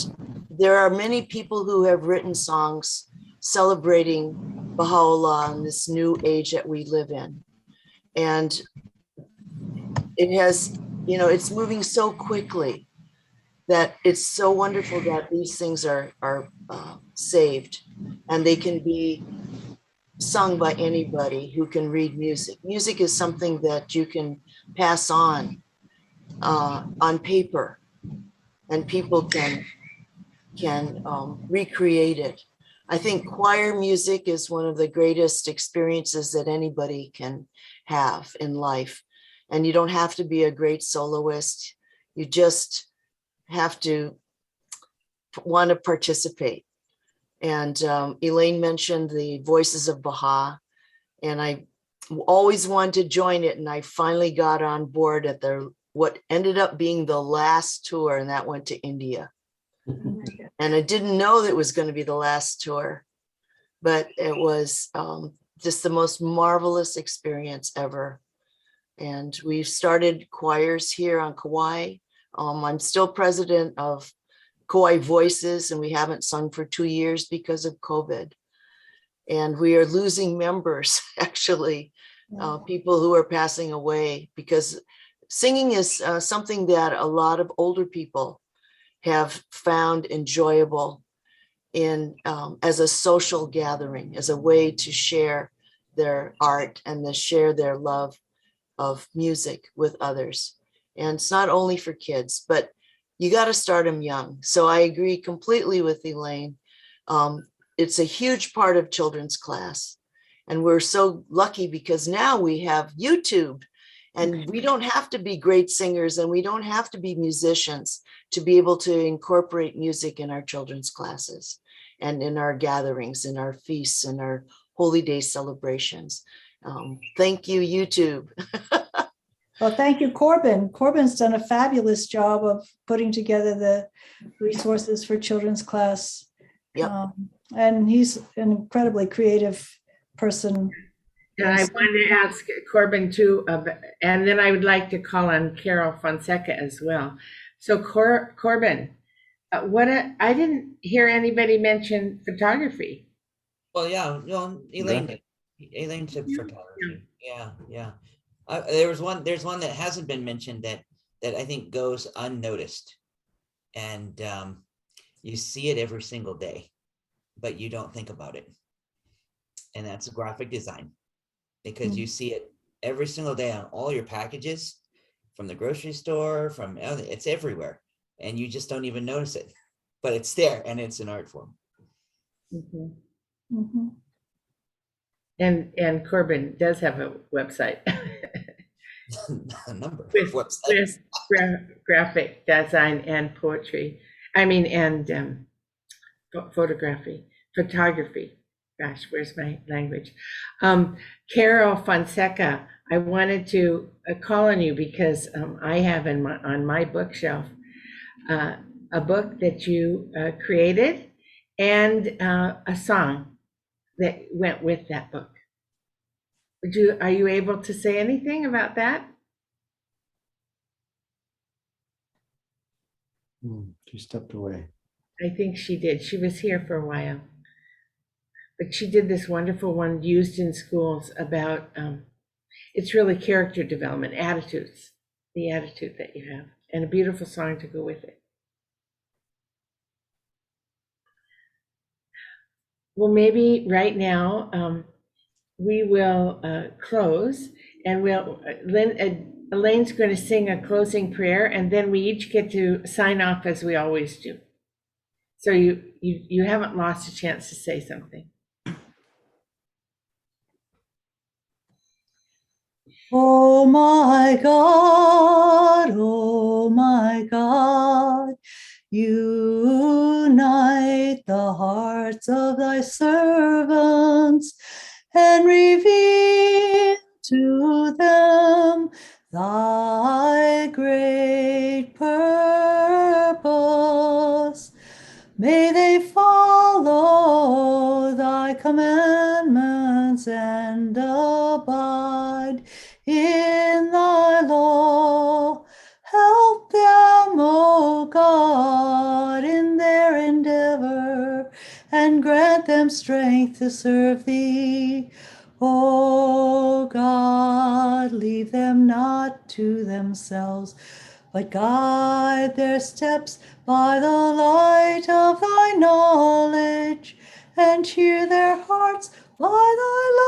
there are many people who have written songs celebrating Baha'u'llah in this new age that we live in. And it has, it's moving so quickly that it's so wonderful that these things are saved, and they can be sung by anybody who can read music. Music is something that you can pass on paper, and people can recreate it. I think choir music is one of the greatest experiences that anybody can have in life. And you don't have to be a great soloist. You just have to want to participate. And Elaine mentioned the Voices of Baja, and I always wanted to join it. And I finally got on board at what ended up being the last tour, and that went to India. And I didn't know that it was going to be the last tour, but it was just the most marvelous experience ever. And we've started choirs here on Kauai. I'm still president of Kauai Voices, and we haven't sung for 2 years because of COVID. And we are losing members, actually, people who are passing away, because singing is something that a lot of older people have found enjoyable as a social gathering, as a way to share their art and to share their love of music with others. And it's not only for kids, but you got to start them young. So I agree completely with Elaine. It's a huge part of children's class. And we're so lucky because now we have YouTube, and we don't have to be great singers, and we don't have to be musicians to be able to incorporate music in our children's classes and in our gatherings, in our feasts, and our holy day celebrations. Thank you, YouTube. Well, thank you, Corbin. Corbin's done a fabulous job of putting together the resources for children's class. Yep. And he's an incredibly creative person. And I wanted to ask Corbin too, and then I would like to call on Carol Fonseca as well. So Corbin, I didn't hear anybody mention photography. Well, yeah, Elaine did. Elaine did photography. Yeah. There's one that hasn't been mentioned that I think goes unnoticed, and you see it every single day, but you don't think about it. And that's graphic design, because you see it every single day on all your packages, from the grocery store, it's everywhere, and you just don't even notice it, but it's there, and it's an art form. And Corbin does have a website. A number of with websites. graphic design and poetry. I mean, and photography. Gosh, where's my language? Carol Fonseca, I wanted to call on you because I have on my bookshelf a book that you created and a song that went with that book. Are you able to say anything about that? She stepped away. I think she did. She was here for a while. But she did this wonderful one used in schools about, it's really character development, attitudes, the attitude that you have, and a beautiful song to go with it. Well, maybe right now we will close, and Elaine's going to sing a closing prayer, and then we each get to sign off as we always do. So you haven't lost a chance to say something. Oh my God, unite the hearts of thy servants and reveal to them thy great purpose. May they follow thy commandments and abide in thy law. Help them, O God, in their endeavor, and grant them strength to serve thee. O God, leave them not to themselves, but guide their steps by the light of thy knowledge, and cheer their hearts by thy love.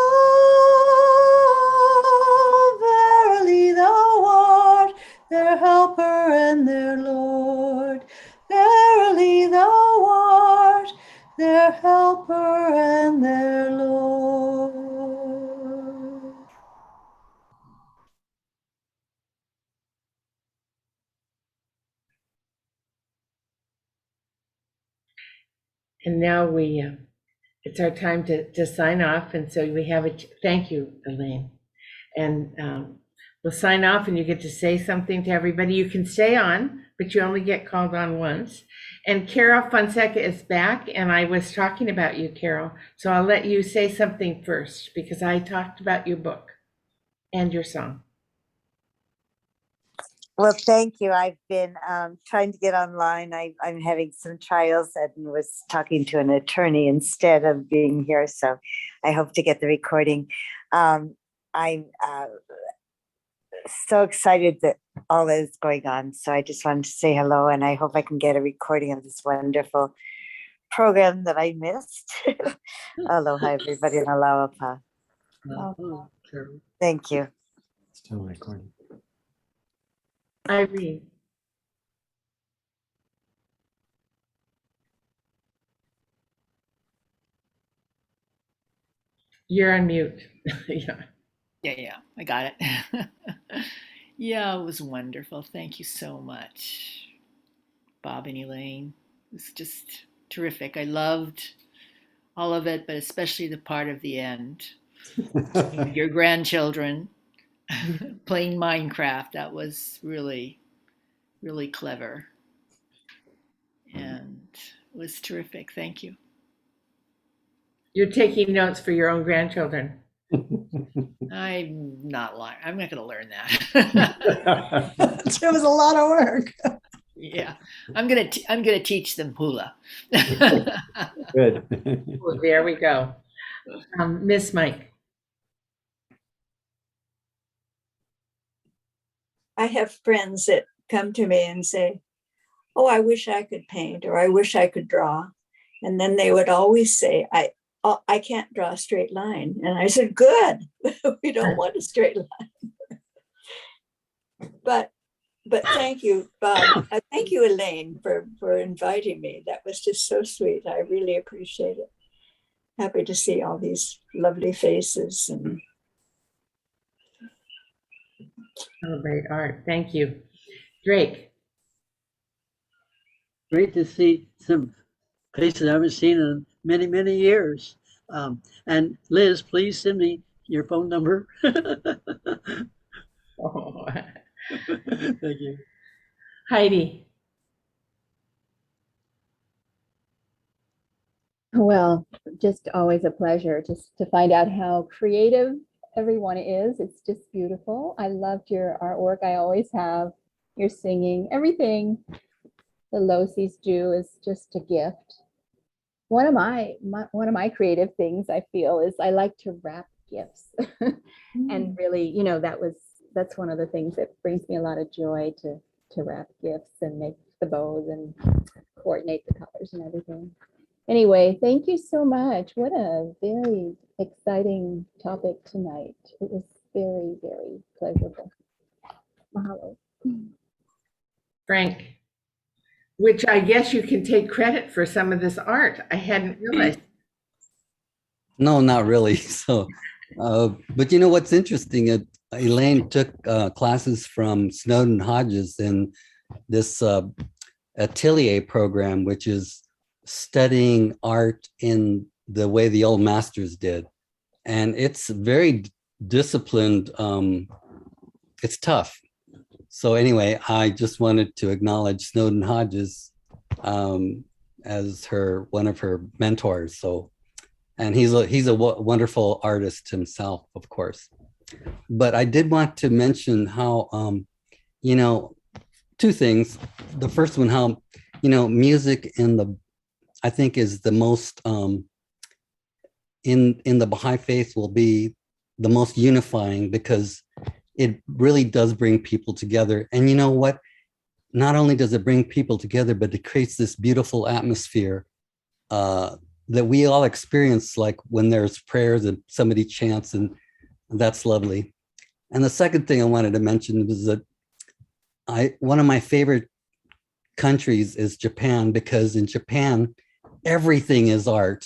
Verily thou art their helper and their Lord. Verily thou art their helper and their Lord. And now it's our time to sign off. And so we have thank you, Elaine. And we'll sign off and you get to say something to everybody. You can stay on, but you only get called on once. And Carol Fonseca is back, and I was talking about you, Carol. So I'll let you say something first because I talked about your book and your song. Well, thank you. I've been trying to get online. I'm having some trials and was talking to an attorney instead of being here. So I hope to get the recording. I'm so excited that all that is going on. So I just wanted to say hello, and I hope I can get a recording of this wonderful program that I missed. Aloha, everybody, and aloha. Thank you. Still recording. Irene. You're on mute. Yeah, I got it. Yeah, it was wonderful. Thank you so much, Bob and Elaine. It was just terrific. I loved all of it, but especially the part of the end. Your grandchildren playing Minecraft. That was really, really clever. And it was terrific. Thank you. You're taking notes for your own grandchildren. I'm not lying. I'm not going to learn that. It was a lot of work. Yeah, I'm gonna teach them hula. Good. Well, there we go. Miss Mike. I have friends that come to me and say, oh, I wish I could paint, or I wish I could draw. And then they would always say, I can't draw a straight line. And I said, good, we don't want a straight line. But thank you, Bob. Thank you, Elaine, for inviting me. That was just so sweet. I really appreciate it. Happy to see all these lovely faces and Celebrate art. Thank you. Drake. Great to see some faces I haven't seen in many, many years. And Liz, please send me your phone number. Oh. Thank you. Heidi. Well, just always a pleasure just to find out how creative everyone is. It's just beautiful. I loved your artwork. I always have. Your singing, everything the Loseys do is just a gift. One of my creative things I feel is I like to wrap gifts. And really, that's one of the things that brings me a lot of joy to wrap gifts and make the bows and coordinate the colors and everything. Anyway, thank you so much. What a very exciting topic tonight. It was very, very pleasurable. Mahalo. Frank, which I guess you can take credit for some of this art. I hadn't realized. No, not really. So, but you know what's interesting? Elaine took classes from Snowden Hodges in this atelier program, which is studying art in the way the old masters did. And it's very disciplined. It's tough. So anyway, I just wanted to acknowledge Snowden Hodges as one of her mentors. So, and he's a wonderful artist himself, of course. But I did want to mention how, two things. The first one, how, music I think is the most, in the Baha'i faith will be the most unifying, because it really does bring people together. And you know what? Not only does it bring people together, but it creates this beautiful atmosphere that we all experience, like when there's prayers and somebody chants, and that's lovely. And the second thing I wanted to mention was that one of my favorite countries is Japan, because in Japan, everything is art,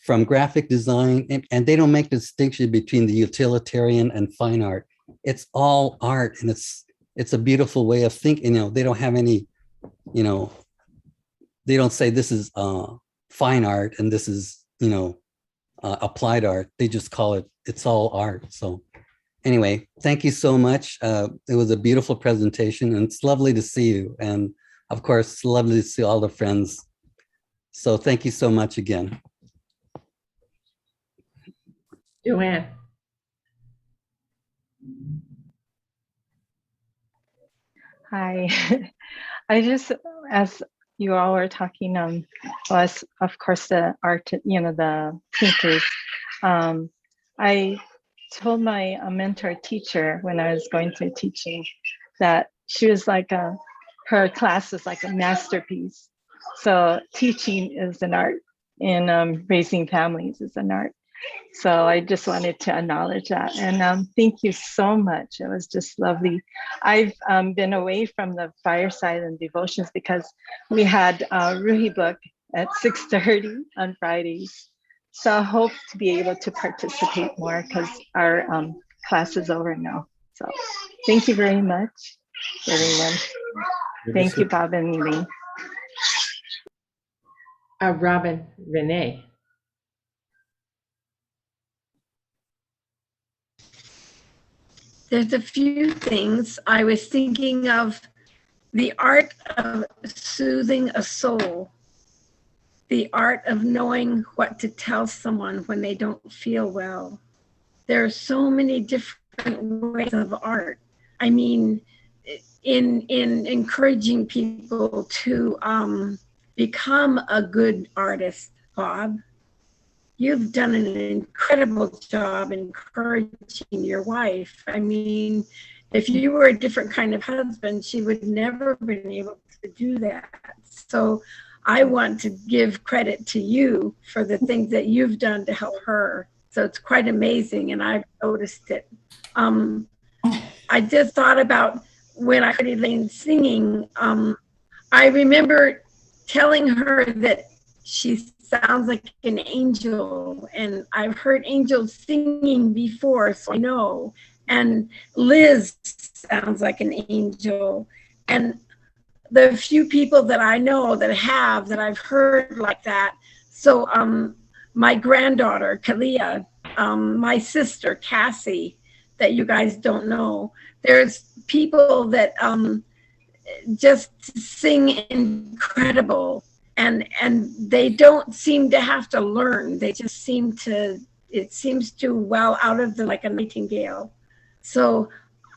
from graphic design, and they don't make the distinction between the utilitarian and fine art. It's all art, and it's a beautiful way of thinking. They don't have any, they don't say this is fine art and this is, applied art. They just call it's all art. So anyway, thank you so much. It was a beautiful presentation, and it's lovely to see you. And of course, it's lovely to see all the friends. So thank you so much again. Joanne. Hi. I just, as you all were talking, was of course the art, the painters. I told my mentor teacher when I was going through teaching that she was like her class was like a masterpiece. So teaching is an art, and raising families is an art. So I just wanted to acknowledge that. And thank you so much. It was just lovely. I've been away from the Fireside and Devotions because we had a Ruhi book at 6:30 on Fridays. So I hope to be able to participate more because our class is over now. So thank you very much, everyone. Thank you, Bob and Elaine. Robin Renee. There's a few things. I was thinking of the art of soothing a soul, the art of knowing what to tell someone when they don't feel well. There are so many different ways of art. I mean, in encouraging people to become a good artist, Bob, you've done an incredible job encouraging your wife. I mean, if you were a different kind of husband, she would never have been able to do that. So I want to give credit to you for the things that you've done to help her. So it's quite amazing, and I've noticed it. I just thought about when I heard Elaine singing, I remember telling her that she sounds like an angel, and I've heard angels singing before, so I know. And Liz sounds like an angel. And the few people that I know that I've heard like that. So my granddaughter, Kalia, my sister, Cassie, that you guys don't know, there's people that just sing incredible, and they don't seem to have to learn. They just seem to, it seems to well out of them like a nightingale. So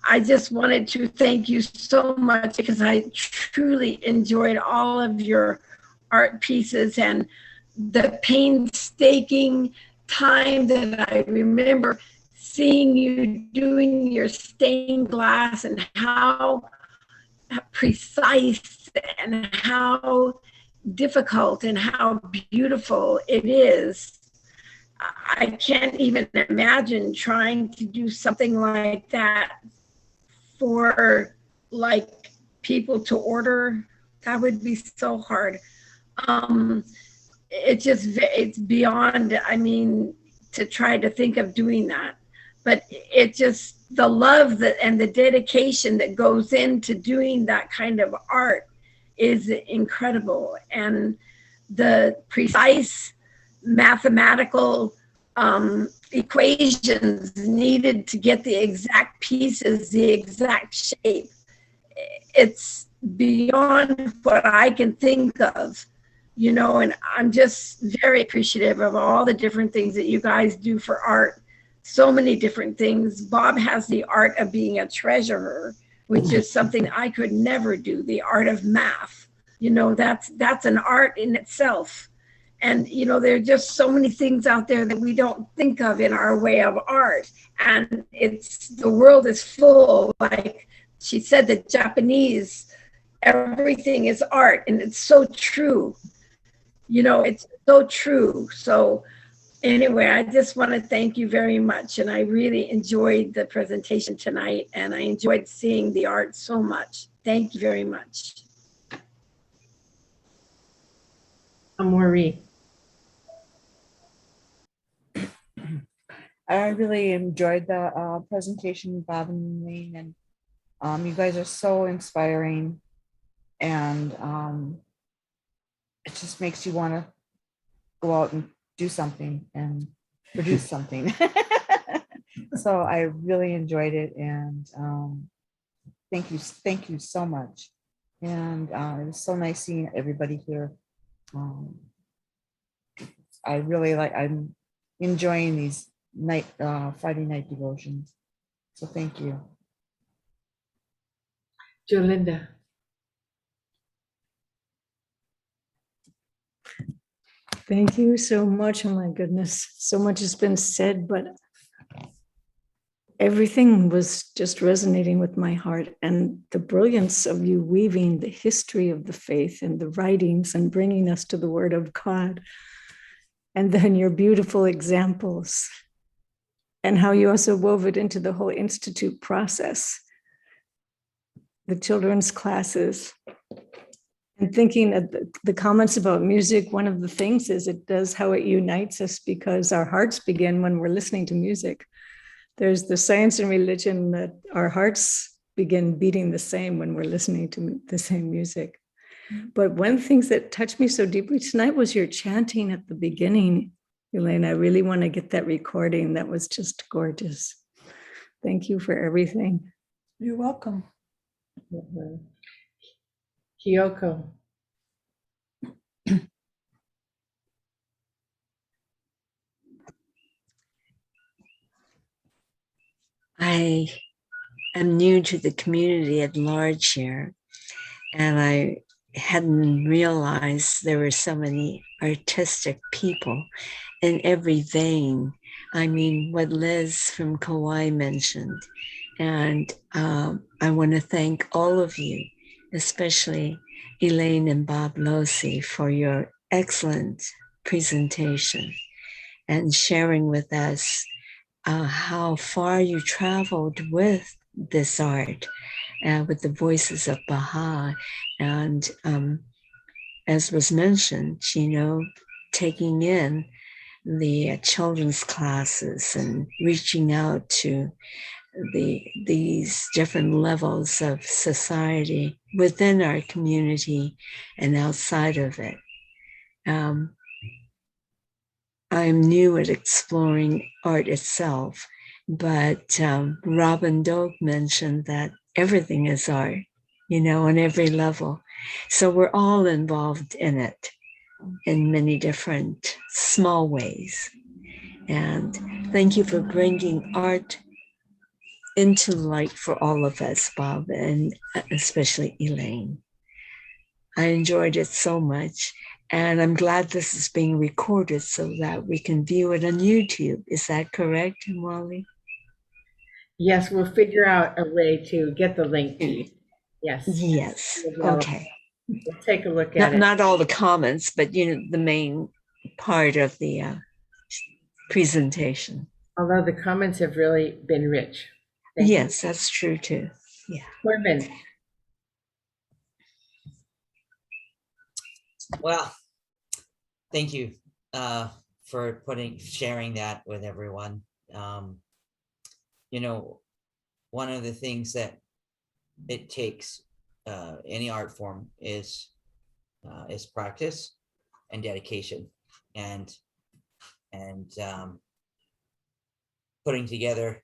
I just wanted to thank you so much, because I truly enjoyed all of your art pieces and the painstaking time that I remember seeing you doing your stained glass, and how precise and how difficult and how beautiful it is. I can't even imagine trying to do something like that for like people to order. That would be so hard. It's beyond, I mean, to try to think of doing that. But it just, the love that and the dedication that goes into doing that kind of art is incredible. And the precise mathematical equations needed to get the exact pieces, the exact shape, it's beyond what I can think of, you know. And I'm just very appreciative of all the different things that you guys do for art. So many different things. Bob has the art of being a treasurer, which is something I could never do. The art of math, you know, that's an art in itself. And, you know, there are just so many things out there that we don't think of in our way of art. And the world is full, like she said, the Japanese, everything is art. And it's so true. You know, it's so true. So anyway, I just want to thank you very much. And I really enjoyed the presentation tonight. And I enjoyed seeing the art so much. Thank you very much. Marie. I really enjoyed the presentation, Bob and Elaine, and you guys are so inspiring, and it just makes you want to go out and do something and produce something. So I really enjoyed it, and thank you so much. And it was so nice seeing everybody here. I'm enjoying these Friday night devotions. So thank you. Jolinda. Thank you so much. Oh my goodness, so much has been said, but everything was just resonating with my heart, and the brilliance of you weaving the history of the faith and the writings and bringing us to the Word of God, and then your beautiful examples, and how you also wove it into the whole institute process, the children's classes. And thinking of the comments about music, one of the things is it does how it unites us, because our hearts begin when we're listening to music. There's the science and religion that our hearts begin beating the same when we're listening to the same music. But one of the things that touched me so deeply tonight was your chanting at the beginning, Elaine. I really want to get that recording. That was just gorgeous. Thank you for everything. You're welcome. Kyoko. I am new to the community at large here, and I hadn't realized there were so many artistic people in every vein. I mean, what Liz from Kauai mentioned, And I want to thank all of you, especially Elaine and Bob Losey, for your excellent presentation and sharing with us how far you traveled with this art, with the voices of Baha. And as was mentioned, taking in the children's classes and reaching out to these different levels of society within our community and outside of it. I'm new at exploring art itself, but Robin Doak mentioned that everything is art, on every level. So we're all involved in it in many different small ways. And thank you for bringing art into light for all of us, Bob, and especially Elaine. I enjoyed it so much, and I'm glad this is being recorded so that we can view it on YouTube. Is that correct, Wally? Yes, we'll figure out a way to get the link to you. Yes. Yes. Okay. We'll take a look at it. Not all the comments, but the main part of the presentation. Although the comments have really been rich. Yes, that's true too. Yeah. Corbin. Well, thank you for sharing that with everyone. One of the things that it takes any art form is practice and dedication, and putting together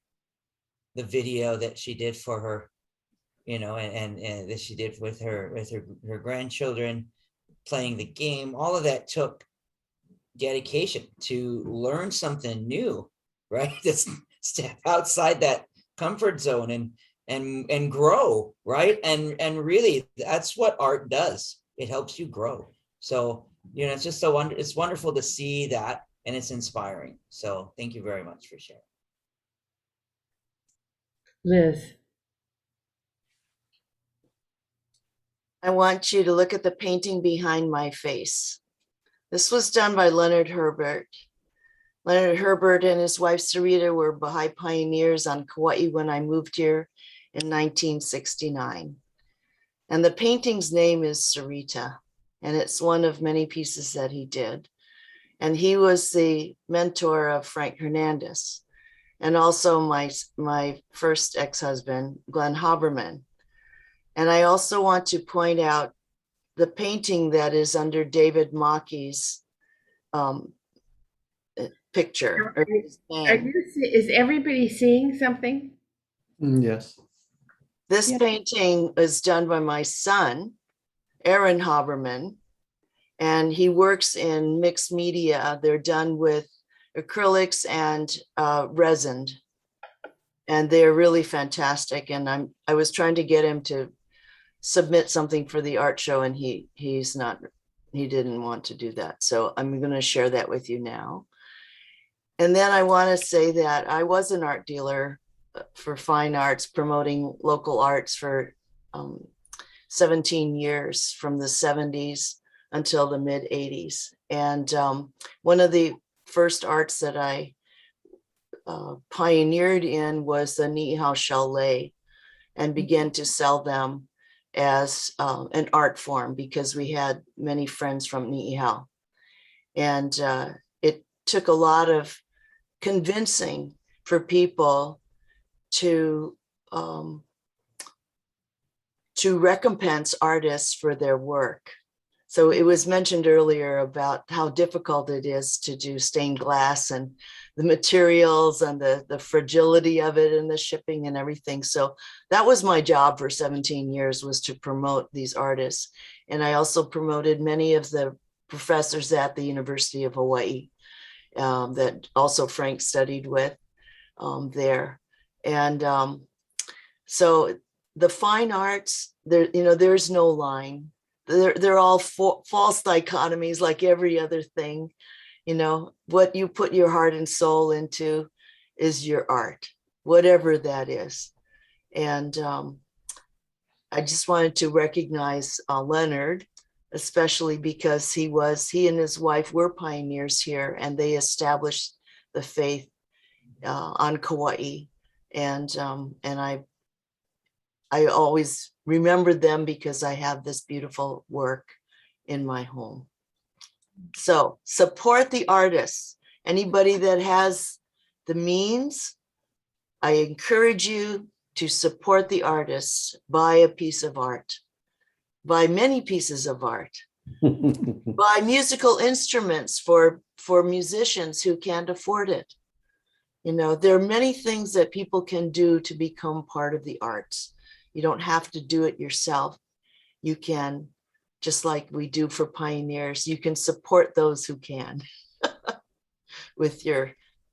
the video that she did for her, and that she did with her grandchildren, playing the game. All of that took dedication to learn something new, right? Just step outside that comfort zone and grow, right? And really, that's what art does. It helps you grow. So it's just it's wonderful to see that, and it's inspiring. So thank you very much for sharing. Liz. I want you to look at the painting behind my face. This was done by Leonard Herbert. Leonard Herbert and his wife Sarita were Baha'i pioneers on Kauai when I moved here in 1969. And the painting's name is Sarita, and it's one of many pieces that he did. And he was the mentor of Frank Hernandez, and also my first ex-husband, Glenn Haberman. And I also want to point out the painting that is under David Mackey's picture. Is everybody seeing something? Yes. This painting is done by my son, Aaron Haberman, and he works in mixed media. They're done with acrylics and resin, and they're really fantastic. And I was trying to get him to submit something for the art show, and he didn't want to do that. So I'm going to share that with you now. And then I want to say that I was an art dealer for fine arts, promoting local arts for 17 years, from the 70s until the mid 80s. And one of the first arts that I pioneered in was the Ni'ihau chalet, and began to sell them as an art form, because we had many friends from Ni'ihau. And it took a lot of convincing for people to recompense artists for their work. So it was mentioned earlier about how difficult it is to do stained glass, and the materials and the fragility of it, and the shipping and everything. So that was my job for 17 years, was to promote these artists. And I also promoted many of the professors at the University of Hawaii that also Frank studied with there. And so the fine arts, there's no line. They're all false dichotomies, like every other thing. What you put your heart and soul into is your art, whatever that is. And I just wanted to recognize Leonard, especially because he and his wife were pioneers here, and they established the faith on Kauai. And I always remember them because I have this beautiful work in my home. So support the artists. Anybody that has the means, I encourage you to support the artists. Buy a piece of art, buy many pieces of art, buy musical instruments for musicians who can't afford it. You know, there are many things that people can do to become part of the arts. You don't have to do it yourself. You can, just like we do for pioneers, you can support those who can with your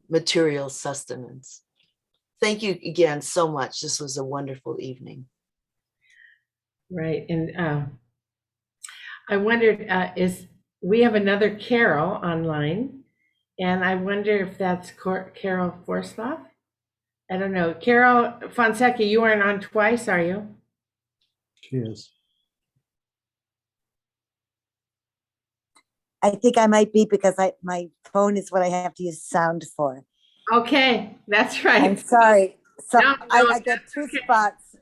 material sustenance. Thank you again so much. This was a wonderful evening. Right. And I wondered, we have another Carol online, and I wonder if that's Carol Forsloff. I don't know. Carol Fonseca, you aren't on twice, are you? She is. I think I might be because my phone is what I have to use sound for. Okay, that's right. I'm sorry. So No, I get two spots.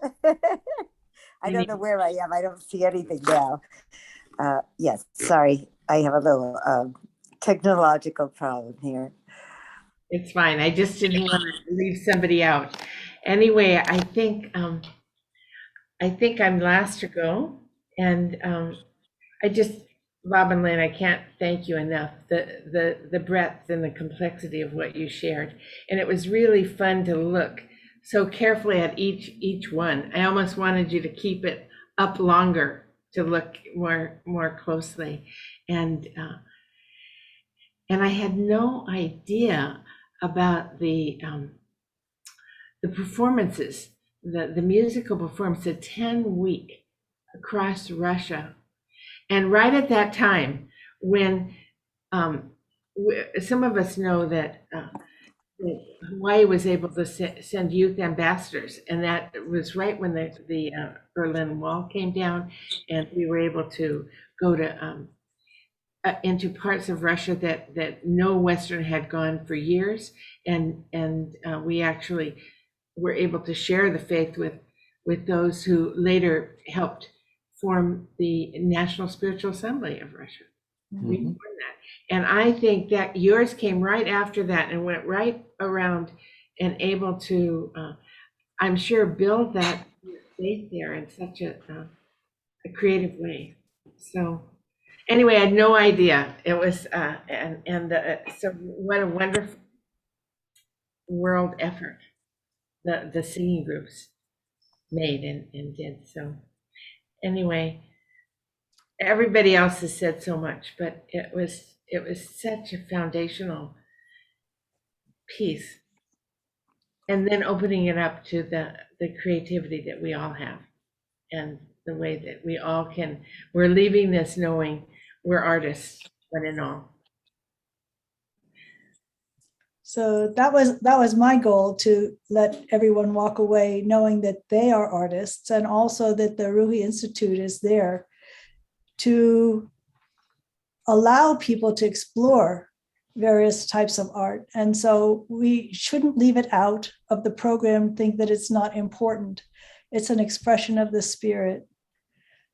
I don't know where I am. I don't see anything now. Yes, sorry. I have a little technological problem here. It's fine. I just didn't want to leave somebody out. Anyway, I think I'm last to go, and Bob and Lynn, I can't thank you enough. The breadth and the complexity of what you shared, and it was really fun to look so carefully at each one. I almost wanted you to keep it up longer to look more closely, and I had no idea about the performances, the musical performance, a 10-week across Russia. And right at that time, when some of us know that Hawaii was able to send youth ambassadors, and that was right when the Berlin Wall came down, and we were able to go to into parts of Russia that no Western had gone for years, and we actually were able to share the faith with those who later helped form the National Spiritual Assembly of Russia. Mm-hmm. We formed that, and I think that yours came right after that and went right around and able to, I'm sure, build that faith there in such a creative way. So. Anyway, I had no idea. It was, so what a wonderful world effort the singing groups made and did. So anyway, everybody else has said so much, but it was such a foundational piece. And then opening it up to the creativity that we all have, and the way that we all we're leaving this knowing we're artists, one and all. So that was my goal, to let everyone walk away knowing that they are artists, and also that the Ruhi Institute is there to allow people to explore various types of art. And so we shouldn't leave it out of the program, think that it's not important. It's an expression of the spirit.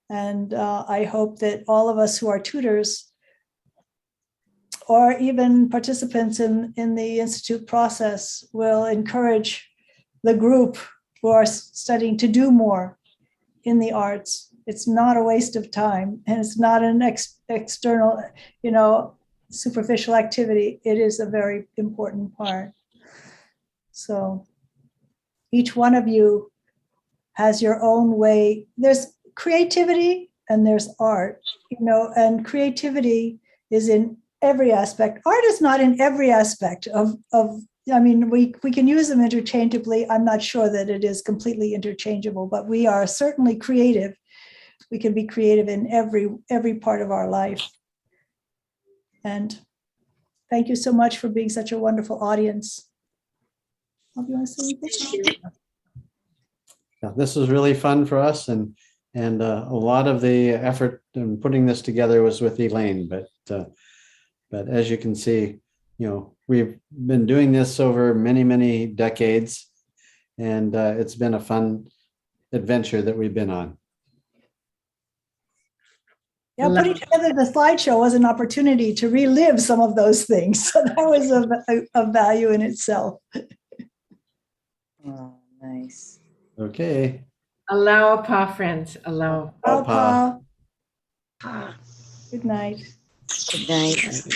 And I hope that all of us who are tutors or even participants in the Institute process will encourage the group who are studying to do more in the arts. It's not a waste of time, and it's not an external, superficial activity. It is a very important part. So each one of you has your own way. There's creativity and there's art, and creativity is in every aspect. Art is not in every aspect of we can use them interchangeably. I'm not sure that it is completely interchangeable, but we are certainly creative. We can be creative in every part of our life. And thank you so much for being such a wonderful audience. You want to say anything? this was really fun for us, and a lot of the effort in putting this together was with Elaine. But as you can see, we've been doing this over many, many decades, and it's been a fun adventure that we've been on. Yeah, putting together the slideshow was an opportunity to relive some of those things. So that was a value in itself. Oh, nice. Okay. Aloha, friends. Aloha. Aloha. Good night. Good night.